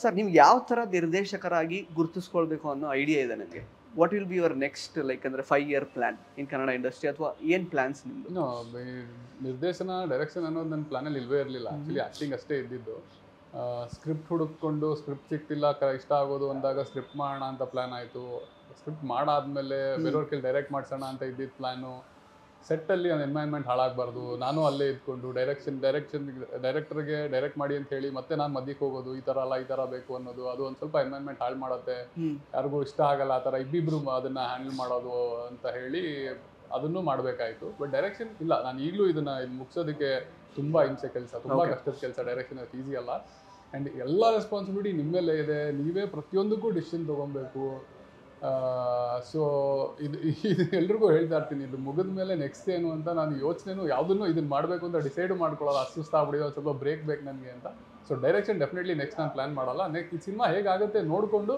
sir ನಿಮ್ಗೆ ಯಾವ ಥರ ನಿರ್ದೇಶಕರಾಗಿ ಗುರುತಿಸ್ಕೊಳ್ಬೇಕು ಅನ್ನೋ ಐಡಿಯಾ ಇದೆ ನನಗೆ. What will be your next like ಅಂದರೆ 5-year ಪ್ಲಾನ್ ಇನ್ ಕನ್ನಡ ಇಂಡಸ್ಟ್ರಿ, ಅಥವಾ ಏನು ಪ್ಲಾನ್ಸ್ ನಿಮ್ಮದು? ನಿರ್ದೇಶನ ಡೈರೆಕ್ಷನ್ ಅನ್ನೋದು ನನ್ನ ಪ್ಲಾನಲ್ಲಿ ಇಲ್ವೇ ಇರಲಿಲ್ಲ. ಆ್ಯಕ್ಚುಲಿ ಆ್ಯಕ್ಟಿಂಗ್ ಅಷ್ಟೇ ಇದ್ದಿದ್ದು. ಸ್ಕ್ರಿಪ್ಟ್ ಹುಡುಕೊಂಡು ಸ್ಕ್ರಿಪ್ಟ್ ಸಿಕ್ತಿಲ್ಲ, ಇಷ್ಟ ಆಗೋದು ಅಂದಾಗ ಸ್ಕ್ರಿಪ್ಟ್ ಮಾಡೋಣ ಅಂತ ಪ್ಲ್ಯಾನ್ ಆಯಿತು. ಸ್ಕ್ರಿಪ್ಟ್ ಮಾಡಾದ್ಮೇಲೆ ಬೇರೆಯವ್ರ ಕೈಲಿ ಡೈರೆಕ್ಟ್ ಮಾಡ್ಸೋಣ ಅಂತ ಇದ್ದಿದ್ದು ಪ್ಲ್ಯಾನು. ಸೆಟ್ಟಲ್ಲಿ ಒಂದು ಎನ್ವೈರ್ನ್ಮೆಂಟ್ ಹಾಳಾಗಬಾರ್ದು, ನಾನು ಅಲ್ಲೇ ಇದ್ಕೊಂಡು ಡೈರೆಕ್ಟರ್ಗೆ ಡೈರೆಕ್ಟ್ ಮಾಡಿ ಅಂತ ಹೇಳಿ ಮತ್ತೆ ನಾನು ಮಧ್ಯಕ್ಕೆ ಹೋಗೋದು, ಈ ಥರ ಅಲ್ಲ ಈ ಥರ ಬೇಕು ಅನ್ನೋದು, ಅದು ಒಂದು ಸ್ವಲ್ಪ ಎನ್ವೈರ್ನ್ಮೆಂಟ್ ಹಾಳು ಮಾಡುತ್ತೆ, ಯಾರಿಗೂ ಇಷ್ಟ ಆಗಲ್ಲ ಆ ಥರ ಇಬ್ಬಿಬ್ರು ಅದನ್ನು ಹ್ಯಾಂಡಲ್ ಮಾಡೋದು ಅಂತ ಹೇಳಿ ಅದನ್ನು ಮಾಡಬೇಕಾಯಿತು. ಬಟ್ ಡೈರೆಕ್ಷನ್ ಇಲ್ಲ, ನಾನು ಈಗಲೂ ಇದು ಮುಗಿಸೋದಕ್ಕೆ ತುಂಬ ಹಿಂಸೆ ಕೆಲಸ, ತುಂಬ ಕಷ್ಟದ ಕೆಲಸ. ಡೈರೆಕ್ಷನ್ ಅಷ್ಟು ಈಸಿ ಅಲ್ಲ. ಆ್ಯಂಡ್ ಎಲ್ಲ ರೆಸ್ಪಾನ್ಸಿಬಿಲಿಟಿ ನಿಮ್ಮ ಮೇಲೆ ಇದೆ, ನೀವೇ ಪ್ರತಿಯೊಂದಕ್ಕೂ ಡಿಸಿಷನ್ ತೊಗೊಬೇಕು. ಸೊ ಇದು ಎಲ್ರಿಗೂ ಹೇಳ್ತಾ ಇರ್ತೀನಿ, ಇದು ಮುಗಿದ ಮೇಲೆ ನೆಕ್ಸ್ಟ್ ಏನು ಅಂತ ನಾನು ಯೋಚನೆನೂ ಯಾವುದನ್ನು ಇದನ್ನು ಮಾಡಬೇಕು ಅಂತ ಡಿಸೈಡು ಮಾಡ್ಕೊಳ್ಳೋಲ್ಲ. ಸುಸ್ತಾಗ್ಬಿಡಿದೆ, ಸ್ವಲ್ಪ ಬ್ರೇಕ್ ಬೇಕು ನನಗೆ ಅಂತ. ಸೊ ಡೈರೆಕ್ಷನ್ ಡೆಫಿನೆಟ್ಲಿ ನೆಕ್ಸ್ಟ್ ನಾನು ಪ್ಲ್ಯಾನ್ ಮಾಡಲ್ಲ. ನೆಕ್ಸ್ಟ್ ಈ ಸಿನಿಮಾ ಹೇಗಾಗುತ್ತೆ ನೋಡಿಕೊಂಡು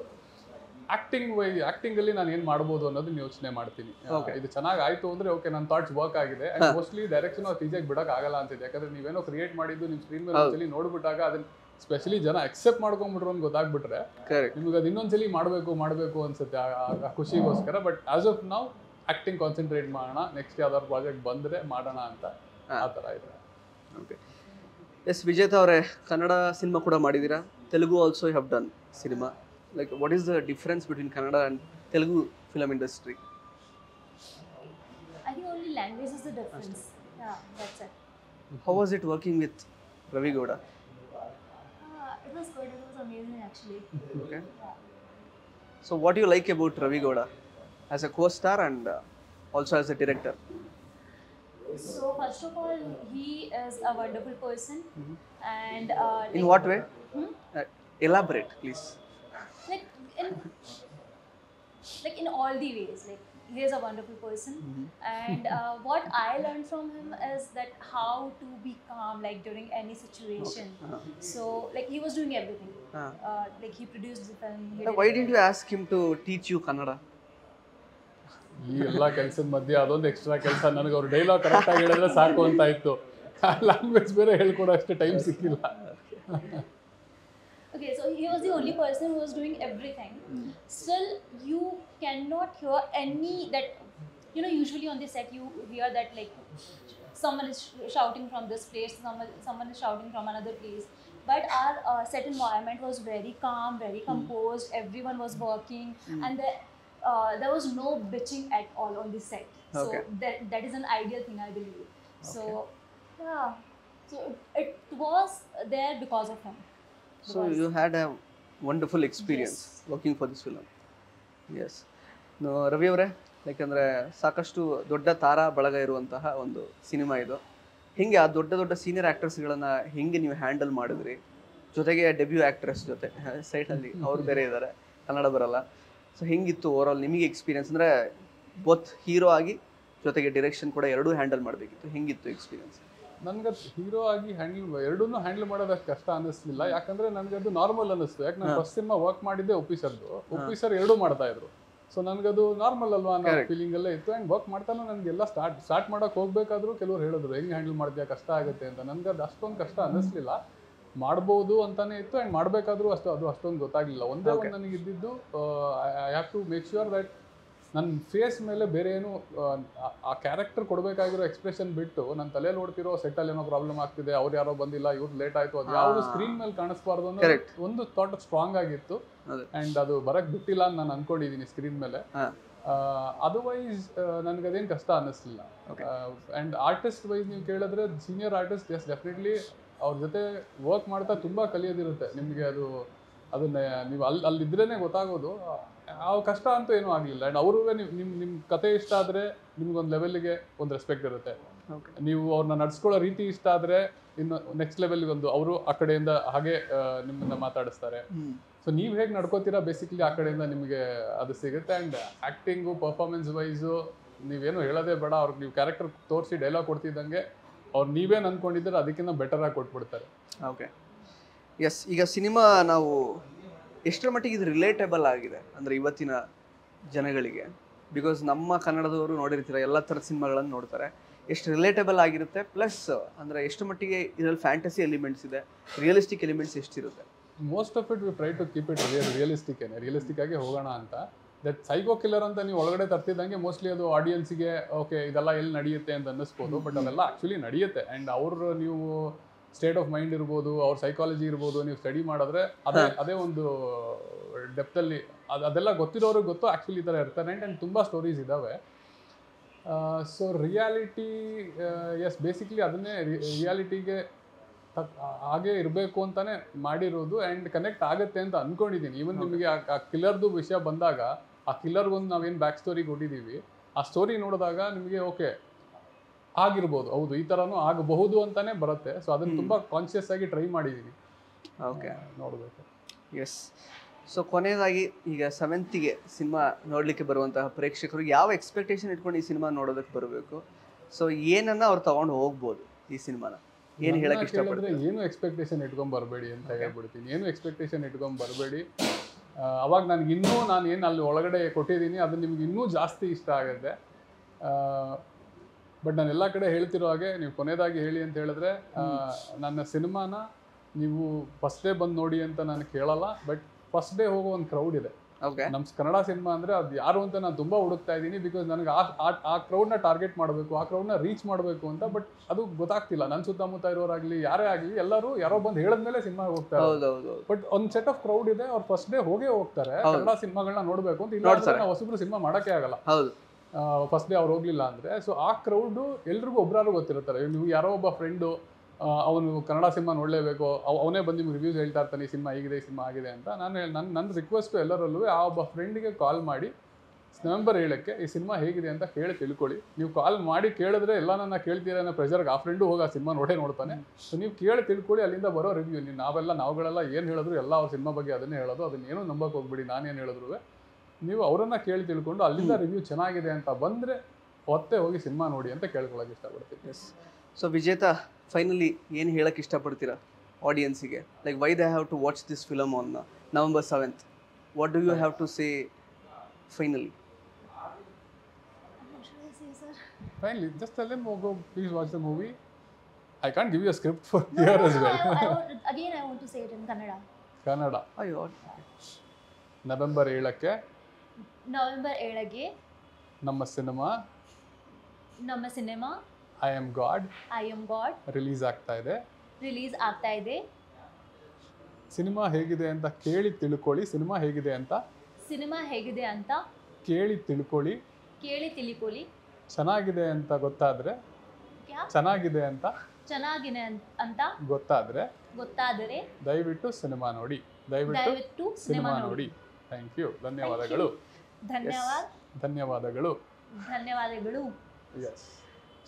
ಆ್ಯಕ್ಟಿಂಗಲ್ಲಿ ನಾನು ಏನು ಮಾಡ್ಬೋದು ಅನ್ನೋದನ್ನ ಯೋಚನೆ ಮಾಡ್ತೀನಿ. ಇದು ಚೆನ್ನಾಗಿ ಆಯಿತು ಅಂದರೆ ಓಕೆ, ನನ್ನ ಥಾಟ್ಸ್ ವರ್ಕ್ ಆಗಿದೆ. ಆ್ಯಂಡ್ ಮೋಸ್ಟ್ಲಿ ಡೈರೆಕ್ಷನ್ ಅದು ಈಸಿಯಾಗಿ ಬಿಡೋಕ್ಕಾಗಲ್ಲ ಅಂತಿದೆ. ಯಾಕಂದರೆ ನೀವೇನೋ ಕ್ರಿಯೇಟ್ ಮಾಡಿದ್ದು ನಿಮ್ಮ ಸ್ಕ್ರೀನ್ ಮೇಲೆ ಒಂದ್ಸಲಿ ನೋಡ್ಬಿಟ್ಟಾಗ ಅದನ್ನು ಸ್ಪೆಷಲಿ ಜನ ಅಕ್ಸೆಪ್ಟ್ ಮಾಡ್ಕೊಂಡ್ಬಿಟ್ರು ಅಂತ ಗೊತ್ತಾಗ್ಬಿಟ್ರೆ ನಿಮಗೆ ಅದು ಇನ್ನೊಂದ್ಸಲಿ ಮಾಡಬೇಕು ಅನ್ಸುತ್ತೆ ಆ ಖುಷಿಗೋಸ್ಕರ. ಬಟ್ ಆಸ್ ಆಫ್ ನಾವು ಆ್ಯಕ್ಟಿಂಗ್ ಕಾನ್ಸಂಟ್ರೇಟ್ ಮಾಡೋಣ, ನೆಕ್ಸ್ಟ್ ಯಾವ್ದಾದ್ರು ಪ್ರಾಜೆಕ್ಟ್ ಬಂದರೆ ಮಾಡೋಣ ಅಂತ ಆ ಥರ ಇದೆ. ಓಕೆ, ಎಸ್ ವಿಜೇತ ಅವರೇ, ಕನ್ನಡ ಸಿನಿಮಾ ಕೂಡ ಮಾಡಿದ್ದೀರಾ, Telugu also you have done cinema. Like, what is the difference between Kannada and Telugu film industry? I think only language is the difference. Yeah, that's it. How was it working with Ravi Gowda? It was good. It was amazing actually. Okay. So what do you like about Ravi Gowda as a co-star and also as a director? So first of all, he is a wonderful person, and in what way? Elaborate, please. Like in all the ways, like he is a wonderful person, and what I learned from him is that how to be calm like during any situation. So like he was doing everything. Like he produced the film. Why didn't you ask him to teach you Kannada? ಈ ಎಲ್ಲ ಕೆಲಸದ ಮಧ್ಯೆ ಅದೊಂದು extra ಕೆಲಸ. ನನಗೆ ಅವ್ರು dialogue ಕರೆಕ್ಟಾಗಿ ಹೇಳಿದ್ರೆ ಸಾಕು ಅಂತ ಇತ್ತು. ಲ್ಯಾಂಗ್ವೇಜ್ ಬೇರೆ ಹೇಳ್ಕೊಡೋ ಅಷ್ಟು ಟೈಮ್ ಸಿಕ್ಕಿಲ್ಲ. Okay, so he was the only person who was doing everything. Still, you cannot hear any that, you know, usually on the set you hear that like someone is shouting from this place, someone is shouting from another place. But our set environment was very calm, very composed. Everyone was working, and there was no bitching at all on the set. So that is an ideal thing, I believe. So yeah, so it was there because of him. So you had a wonderful experience working for this film. Yes. No, Ravi ಅವರೇ, ಯಾಕಂದರೆ ಸಾಕಷ್ಟು ದೊಡ್ಡ ತಾರಾ ಬಳಗ ಇರುವಂತಹ ಒಂದು cinema ಇದು. ಹಿಂಗೆ ಆ ದೊಡ್ಡ ಸೀನಿಯರ್ ಆ್ಯಕ್ಟರ್ಸ್ಗಳನ್ನು ಹೆಂಗೆ ನೀವು ಹ್ಯಾಂಡಲ್ ಮಾಡಿದ್ರಿ? ಜೊತೆಗೆ ಡೆಬ್ಯೂ ಆ್ಯಕ್ಟ್ರೆಸ್ ಜೊತೆ ಸೈಡಲ್ಲಿ ಅವ್ರು ಬೇರೆ ಇದ್ದಾರೆ, ಕನ್ನಡ ಬರಲ್ಲ. ಸೊ ಹೆಂಗಿತ್ತು ಓವರಾಲ್ ನಿಮಗೆ ಎಕ್ಸ್ಪೀರಿಯನ್ಸ್? ಅಂದರೆ ಬೋತ್ ಹೀರೋ ಆಗಿ ಜೊತೆಗೆ ಡೈರೆಕ್ಷನ್ ಕೂಡ ಎರಡೂ ಹ್ಯಾಂಡಲ್ ಮಾಡಬೇಕಿತ್ತು, ಹೆಂಗಿತ್ತು ಎಕ್ಸ್ಪೀರಿಯನ್ಸ್? ನನಗೆ ಹೀರೋ ಆಗಿ ಎರಡನ್ನೂ ಹ್ಯಾಂಡಲ್ ಮಾಡೋದಷ್ಟು ಕಷ್ಟ ಅನ್ನಿಸ್ಲಿಲ್ಲ. ಯಾಕಂದರೆ ನನಗೆ ಅದು ನಾರ್ಮಲ್ ಅನ್ನಿಸ್ತು. ಯಾಕೆ ನಾನು ಫಸ್ಟ್ ಸಿನಿಮಾ ವರ್ಕ್ ಮಾಡಿದ್ದೆ ಒಪ್ಪಿಸರ್ ಎರಡೂ ಮಾಡ್ತಾ ಇದ್ರು. ಸೊ ನನಗದು ನಾರ್ಮಲ್ ಅಲ್ವಾ ಅನ್ನೋ ಫೀಲಿಂಗಲ್ಲೇ ಇತ್ತು. ಆ್ಯಂಡ್ ವರ್ಕ್ ಮಾಡ್ತಾನು ನನಗೆಲ್ಲ ಸ್ಟಾರ್ಟ್ ಮಾಡೋಕೆ ಹೋಗ್ಬೇಕಾದ್ರೂ ಕೆಲವ್ರು ಹೇಳಿದ್ರು ಹೆಂಗೆ ಹ್ಯಾಂಡಲ್ ಮಾಡ್ತೀಯಾ, ಕಷ್ಟ ಆಗುತ್ತೆ ಅಂತ. ನನಗೆ ಅದು ಅಷ್ಟೊಂದು ಕಷ್ಟ ಅನ್ನಿಸ್ಲಿಲ್ಲ, ಮಾಡ್ಬೋದು ಅಂತಾನೆ ಇತ್ತು. ಆ್ಯಂಡ್ ಮಾಡಬೇಕಾದ್ರೂ ಅಷ್ಟೊಂದು ಗೊತ್ತಾಗಲಿಲ್ಲ. ಒಂದೇ ಒಂದು ನನಗೆ ಇದ್ದಿದ್ದು I have to make sure that ನನ್ನ ಫೇಸ್ ಮೇಲೆ ಬೇರೆ ಏನು ಆ ಕ್ಯಾರೆಕ್ಟರ್ ಕೊಡಬೇಕಾಗಿರೋ ಎಕ್ಸ್ಪ್ರೆಷನ್ ಬಿಟ್ಟು ನನ್ನ ತಲೆಯಲ್ಲಿ ಓಡ್ತಿರೋ ಸೆಟ್ಟಲ್ಲಿ ಏನೋ ಪ್ರಾಬ್ಲಮ್ ಆಗ್ತಿದೆ, ಅವ್ರು ಯಾರೋ ಬಂದಿಲ್ಲ, ಇವ್ರು ಲೇಟ್ ಆಯಿತು, ಅದು ಯಾವುದು ಸ್ಕ್ರೀನ್ ಮೇಲೆ ಕಾಣಿಸ್ಬಾರ್ದು ಅನ್ನೋ ಒಂದು ಥಾಟ್ ಸ್ಟ್ರಾಂಗ್ ಆಗಿತ್ತು. ಆ್ಯಂಡ್ ಅದು ಬರಕ್ಕೆ ಬಿಟ್ಟಿಲ್ಲ ಅಂತ ನಾನು ಅನ್ಕೊಂಡಿದ್ದೀನಿ ಸ್ಕ್ರೀನ್ ಮೇಲೆ. ಅದರ್ವೈಸ್ ನನಗದೇನು ಕಷ್ಟ ಅನ್ನಿಸ್ಲಿಲ್ಲ. ಆ್ಯಂಡ್ ಆರ್ಟಿಸ್ಟ್ ವೈಸ್ ನೀವು ಕೇಳಿದ್ರೆ ಸೀನಿಯರ್ ಆರ್ಟಿಸ್ಟ್ ಎಸ್ ಡೆಫಿನೆಟ್ಲಿ ಅವ್ರ ಜೊತೆ ವರ್ಕ್ ಮಾಡ್ತಾ ತುಂಬ ಕಲಿಯೋದಿರುತ್ತೆ ನಿಮಗೆ. ಅದನ್ನ ನೀವು ಅಲ್ಲಿದ್ರೇ ಗೊತ್ತಾಗೋದು. ಆ ಕಷ್ಟ ಅಂತೂ ಏನೂ ಆಗಲಿಲ್ಲ. ಆ್ಯಂಡ್ ಅವ್ರೂ ನಿಮ್ಮ ಕತೆ ಇಷ್ಟ ಆದರೆ ನಿಮ್ಗೊಂದು ಲೆವೆಲ್ಗೆ ಒಂದು ರೆಸ್ಪೆಕ್ಟ್ ಇರುತ್ತೆ. ನೀವು ಅವ್ರನ್ನ ನಡ್ಸ್ಕೊಳ್ಳೋ ರೀತಿ ಇಷ್ಟ ಆದರೆ ಇನ್ನು ನೆಕ್ಸ್ಟ್ ಲೆವೆಲ್ಗೆ ಒಂದು ಅವರು ಆ ಕಡೆಯಿಂದ ಹಾಗೆ ನಿಮ್ಮನ್ನ ಮಾತಾಡಿಸ್ತಾರೆ. ಸೊ ನೀವು ಹೇಗೆ ನಡ್ಕೋತೀರಾ ಬೇಸಿಕಲಿ ಆ ಕಡೆಯಿಂದ ನಿಮಗೆ ಅದು ಸಿಗುತ್ತೆ. ಆ್ಯಂಡ್ ಆ್ಯಕ್ಟಿಂಗು ಪರ್ಫಾರ್ಮೆನ್ಸ್ ವೈಸು ನೀವೇನು ಹೇಳೋದೇ ಬೇಡ. ಅವ್ರಿಗೆ ನೀವು ಕ್ಯಾರೆಕ್ಟರ್ ತೋರಿಸಿ ಡೈಲಾಗ್ ಕೊಡ್ತಿದ್ದಂಗೆ ಅವ್ರು ನೀವೇನು ಅಂದ್ಕೊಂಡಿದ್ರೆ ಅದಕ್ಕಿಂತ ಬೆಟರಾಗಿ ಕೊಟ್ಬಿಡ್ತಾರೆ. Okay, S. ಈಗ ಸಿನಿಮಾ ನಾವು ಎಷ್ಟರ ಮಟ್ಟಿಗೆ ಇದು ರಿಲೇಟೇಬಲ್ ಆಗಿದೆ ಅಂದರೆ ಇವತ್ತಿನ ಜನಗಳಿಗೆ? ಬಿಕಾಸ್ ನಮ್ಮ ಕನ್ನಡದವರು ನೋಡಿರ್ತೀರ, ಎಲ್ಲ ಥರದ ಸಿನಿಮಾಗಳನ್ನು ನೋಡ್ತಾರೆ. ಎಷ್ಟು ರಿಲೇಟೇಬಲ್ ಆಗಿರುತ್ತೆ, ಪ್ಲಸ್ ಅಂದರೆ ಎಷ್ಟು ಮಟ್ಟಿಗೆ ಇದರಲ್ಲಿ ಫ್ಯಾಂಟಸಿ ಎಲಿಮೆಂಟ್ಸ್ ಇದೆ, ರಿಯಲಿಸ್ಟಿಕ್ ಎಲಿಮೆಂಟ್ಸ್ ಎಷ್ಟಿರುತ್ತೆ? Most of it we try to keep it realistic ಆಗಿ ಹೋಗೋಣ ಅಂತ. ದಟ್ ಸೈಕೋ ಕಿಲ್ಲರ್ ಅಂತ ನೀವು ಒಳಗಡೆ ತರ್ತಿದ್ದಂಗೆ ಮೋಸ್ಟ್ಲಿ ಅದು ಆಡಿಯನ್ಸಿಗೆ ಓಕೆ ಇದೆಲ್ಲ ಎಲ್ಲಿ ನಡೆಯುತ್ತೆ ಅಂತ ಅನ್ನಿಸ್ಬೋದು. ಬಟ್ ಅದೆಲ್ಲ ಆ್ಯಕ್ಚುಲಿ ನಡೆಯುತ್ತೆ. ಆ್ಯಂಡ್ ಅವರು ನೀವು ಸ್ಟೇಟ್ ಆಫ್ ಮೈಂಡ್ ಇರ್ಬೋದು, ಅವ್ರ ಸೈಕಾಲಜಿ ಇರ್ಬೋದು, ನೀವು ಸ್ಟಡಿ ಮಾಡಿದ್ರೆ ಅದೇ ಒಂದು ಡೆಪ್ತಲ್ಲಿ ಅದೆಲ್ಲ ಗೊತ್ತಿರೋರಿಗೆ ಗೊತ್ತು ಆ್ಯಕ್ಚುಲಿ ಈ ಥರ ಇರ್ತಾರೆ. ಆ್ಯಂಡ್ ತುಂಬ ಸ್ಟೋರೀಸ್ ಇದ್ದಾವೆ. ಸೊ ರಿಯಾಲಿಟಿ ಎಸ್ ಬೇಸಿಕ್ಲಿ ಅದನ್ನೇ ರಿಯಾಲಿಟಿಗೆ ಹಾಗೆ ಇರಬೇಕು ಅಂತಾನೆ ಮಾಡಿರೋದು. ಆ್ಯಂಡ್ ಕನೆಕ್ಟ್ ಆಗುತ್ತೆ ಅಂತ ಅಂದ್ಕೊಂಡಿದ್ದೀನಿ. ಈವನ್ ನಿಮಗೆ ಆ ಕಿಲ್ಲರ್ದು ವಿಷಯ ಬಂದಾಗ ಆ ಕಿಲ್ಲರ್ಗೊಂದು ನಾವೇನು ಬ್ಯಾಕ್ ಸ್ಟೋರಿ ಕೊಟ್ಟಿದ್ದೀವಿ, ಆ ಸ್ಟೋರಿ ನೋಡಿದಾಗ ನಿಮಗೆ ಓಕೆ ಆಗಿರ್ಬೋದು, ಹೌದು ಈ ಥರನೂ ಆಗಬಹುದು ಅಂತಾನೆ ಬರುತ್ತೆ. ಸೊ ಅದನ್ನು ತುಂಬ ಕಾನ್ಷಿಯಸ್ ಆಗಿ ಟ್ರೈ ಮಾಡಿದ್ದೀನಿ. ಓಕೆ, ನೋಡಬೇಕು. ಎಸ್. ಸೊ ಕೊನೆಯದಾಗಿ ಈಗ 7th ಸಿನಿಮಾ ನೋಡಲಿಕ್ಕೆ ಬರುವಂತಹ ಪ್ರೇಕ್ಷಕರು ಯಾವ ಎಕ್ಸ್ಪೆಕ್ಟೇಷನ್ ಇಟ್ಕೊಂಡು ಈ ಸಿನಿಮಾ ನೋಡೋದಕ್ಕೆ ಬರಬೇಕು? ಸೊ ಏನನ್ನ ಅವ್ರು ತಗೊಂಡು ಹೋಗ್ಬೋದು ಈ ಸಿನಿಮಾನ? ಏನು ಹೇಳಕ್ಕೆ ಇಷ್ಟಪಡ್ತಾರೆ? ಏನು ಎಕ್ಸ್ಪೆಕ್ಟೇಷನ್ ಇಟ್ಕೊಂಡ್ ಬರಬೇಡಿ ಅಂತ ಹೇಳ್ಬಿಡ್ತೀನಿ. ಏನು ಎಕ್ಸ್ಪೆಕ್ಟೇಷನ್ ಇಟ್ಕೊಂಡ್ ಬರಬೇಡಿ. ಅವಾಗ ನಾನು ಏನು ಅಲ್ಲಿ ಒಳಗಡೆ ಕೊಟ್ಟಿದ್ದೀನಿ ಅದು ನಿಮ್ಗೆ ಇನ್ನೂ ಜಾಸ್ತಿ ಇಷ್ಟ ಆಗುತ್ತೆ. ಬಟ್ ನಾನು ಎಲ್ಲ ಕಡೆ ಹೇಳ್ತಿರೋ ಹಾಗೆ ನೀವು ಕೊನೆಯದಾಗಿ ಹೇಳಿ ಅಂತ ಹೇಳಿದ್ರೆ, ನನ್ನ ಸಿನಿಮಾನ ನೀವು ಫಸ್ಟ್ ಡೇ ಬಂದು ನೋಡಿ ಅಂತ ನಾನು ಕೇಳಲ್ಲ. ಬಟ್ ಫಸ್ಟ್ ಡೇ ಹೋಗೋ ಒಂದು ಕ್ರೌಡ್ ಇದೆ. ನಮ್ಮ ಕನ್ನಡ ಸಿನಿಮಾ ಅಂದರೆ ಅದು ಯಾರು ಅಂತ ನಾನು ತುಂಬ ಹುಡುಕ್ತಾ ಇದ್ದೀನಿ. ಬಿಕಾಸ್ ನನಗೆ ಆ ಕ್ರೌಡ್ನ ಟಾರ್ಗೆಟ್ ಮಾಡಬೇಕು, ಆ ಕ್ರೌಡ್ನ ರೀಚ್ ಮಾಡಬೇಕು ಅಂತ. ಬಟ್ ಅದು ಗೊತ್ತಾಗ್ತಿಲ್ಲ. ನನ್ನ ಸುತ್ತಮುತ್ತ ಇರೋರಾಗಲಿ ಯಾರೇ ಆಗಲಿ ಎಲ್ಲರೂ ಯಾರೋ ಬಂದು ಹೇಳಿದ್ಮೇಲೆ ಸಿನಿಮಾಗೆ ಹೋಗ್ತಾರೆ. ಬಟ್ ಒಂದು ಸೆಟ್ ಆಫ್ ಕ್ರೌಡ್ ಇದೆ, ಅವ್ರು ಫಸ್ಟ್ ಡೇ ಹೋಗೇ ಹೋಗ್ತಾರೆ ಕನ್ನಡ ಸಿನಿಮಾಗಳನ್ನ ನೋಡಬೇಕು ಅಂತ. ಇಲ್ಲ ನಾವು ಹೊಸಬ್ರು ಸಿನಿಮಾ ಮಾಡೋಕ್ಕೆ ಆಗಲ್ಲ ಫಸ್ಟ್ ಡೇ ಅವ್ರು ಹೋಗ್ಲಿಲ್ಲ ಅಂದರೆ. ಸೊ ಆ ಕ್ರೌಡು ಎಲ್ರಿಗೂ ಒಬ್ಬರಾರು ಗೊತ್ತಿರ್ತಾರೆ. ನೀವು ಯಾರೋ ಒಬ್ಬ ಫ್ರೆಂಡು ಅವನು ಕನ್ನಡ ಸಿನಿಮಾ ನೋಡಲೇಬೇಕು, ಅವನೇ ಬಂದು ನಿಮ್ಗೆ ರಿವ್ಯೂಸ್ ಹೇಳ್ತಾ ಇರ್ತಾನೆ ಈ ಸಿನಿಮಾ ಆಗಿದೆ, ಈ ಸಿನಿಮಾ ಆಗಿದೆ ಅಂತ. ನನ್ನ ರಿಕ್ವೆಸ್ಟು ಎಲ್ಲರಲ್ಲೂ ಆ ಒಬ್ಬ ಫ್ರೆಂಡಿಗೆ ಕಾಲ್ ಮಾಡಿ ನವೆಂಬರ್ 7ಕ್ಕೆ ಈ ಸಿನಿಮಾ ಹೇಗಿದೆ ಅಂತ ಕೇಳಿ ತಿಳ್ಕೊಳ್ಳಿ. ನೀವು ಕಾಲ್ ಮಾಡಿ ಕೇಳಿದ್ರೆ ಎಲ್ಲ ನನ್ನ ಕೇಳ್ತೀರ ಅನ್ನೋ ಪ್ರೆಷರ್ಗೆ ಆ ಫ್ರೆಂಡು ಹೋಗಿ ಆ ಸಿನಿಮಾ ನೋಡ್ತಾನೆ. ಸೊ ನೀವು ಕೇಳಿ ತಿಳ್ಕೊಳ್ಳಿ, ಅಲ್ಲಿಂದ ಬರೋ ರಿವ್ಯೂ ನಾವುಗಳೆಲ್ಲ ಏನು ಹೇಳಿದ್ರು ಎಲ್ಲ ಅವ್ರ ಸಿನಿಮಾ ಬಗ್ಗೆ ಅದನ್ನೇ ಹೇಳೋದು. ಅದನ್ನೇನು ನಂಬಕ್ಕೆ ಹೋಗ್ಬಿಡಿ. ನಾನೇನು ಹೇಳಿದ್ರು ನೀವು ಅವರನ್ನು ಕೇಳಿ ತಿಳ್ಕೊಂಡು ಅಲ್ಲಿಂದ ರಿವ್ಯೂ ಚೆನ್ನಾಗಿದೆ ಅಂತ ಬಂದರೆ ಹೊತ್ತೆ ಹೋಗಿ ಸಿನಿಮಾ ನೋಡಿ ಅಂತ ಕೇಳ್ಕೊಳ್ಳೋಕೆ ಇಷ್ಟಪಡ್ತೀನಿ. ಎಸ್. ಸೊ ವಿಜೇತ, ಫೈನಲಿ ಏನು ಹೇಳಕ್ಕೆ ಇಷ್ಟಪಡ್ತೀರಾ ಆಡಿಯನ್ಸಿಗೆ? Like why they have to watch this film on November 7th? What do you have to say finally? Finally, just tell them, go, please watch the movie. I can't give you a script for here as well. I want to say it in Kannada. Kannada. ಅಯ್ಯೋ. November 7ಕ್ಕೆ ನಮ್ಮ cinema I am god release ಆಗ್ತಾ ಇದೆ. Cinema ಹೇಗಿದೆ ಅಂತ ಕೇಳಿ ತಿಳ್ಕೊಳ್ಳಿ. Cinema ಹೇಗಿದೆ ಅಂತ ಕೇಳಿ ತಿಳ್ಕೊಳ್ಳಿ. ಚೆನ್ನಾಗಿದೆ ಅಂತ ಗೊತ್ತಾದ್ರೆ ಗೊತ್ತಾದ್ರೆ ದಯವಿಟ್ಟು ಸಿನಿಮಾ ನೋಡಿ. Thank you. ಧನ್ಯವಾದಗಳು. ಎಸ್.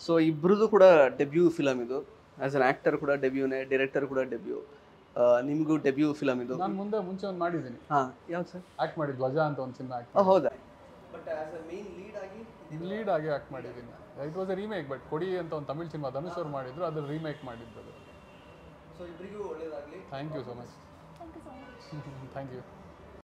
ಸೊ ಇಬ್ರದ್ದು ಕೂಡ ಡೆಬ್ಯೂ ಫಿಲಮ್ ಇದು. ಆಸ್ ಅನ್ ಆಕ್ಟರ್ ಕೂಡ ಡೆಬ್ಯೂನೇ, ಡೈರೆಕ್ಟರ್ ಕೂಡ ಡೆಬ್ಯೂ. ನಿಮಗೂ ಡೆಬ್ಯೂ ಫಿಲಮ್ ಇದು. ನಾನು ಮುಂಚೆ ಒಂದು ಮಾಡಿದ್ದೀನಿ. ಯಾವ್ದು ಸರ್? ಆಕ್ಟ್ ಮಾಡಿ ಧ್ವಜ ಅಂತ ಒಂದು ಸಿನಿಮಾ ಹೌದಾ? But as a main lead ಆಗಿ ಆಕ್ಟ್ ಮಾಡಿದ್ದೀನಿ. It was a remake. But ಕೊಡಿ ಅಂತ ಒಂದು ತಮಿಳ್ ಸಿನಿಮಾ ಧನುಷ್ ಅವರು ಮಾಡಿದ್ರು, ಅದ್ರ ರೀಮೇಕ್ ಮಾಡಿದ್ದು. ಸೊ ಇಬ್ಬರಿಗೂ ಒಳ್ಳೆಯದಾಗಲಿ. Thank you so much. Thank you.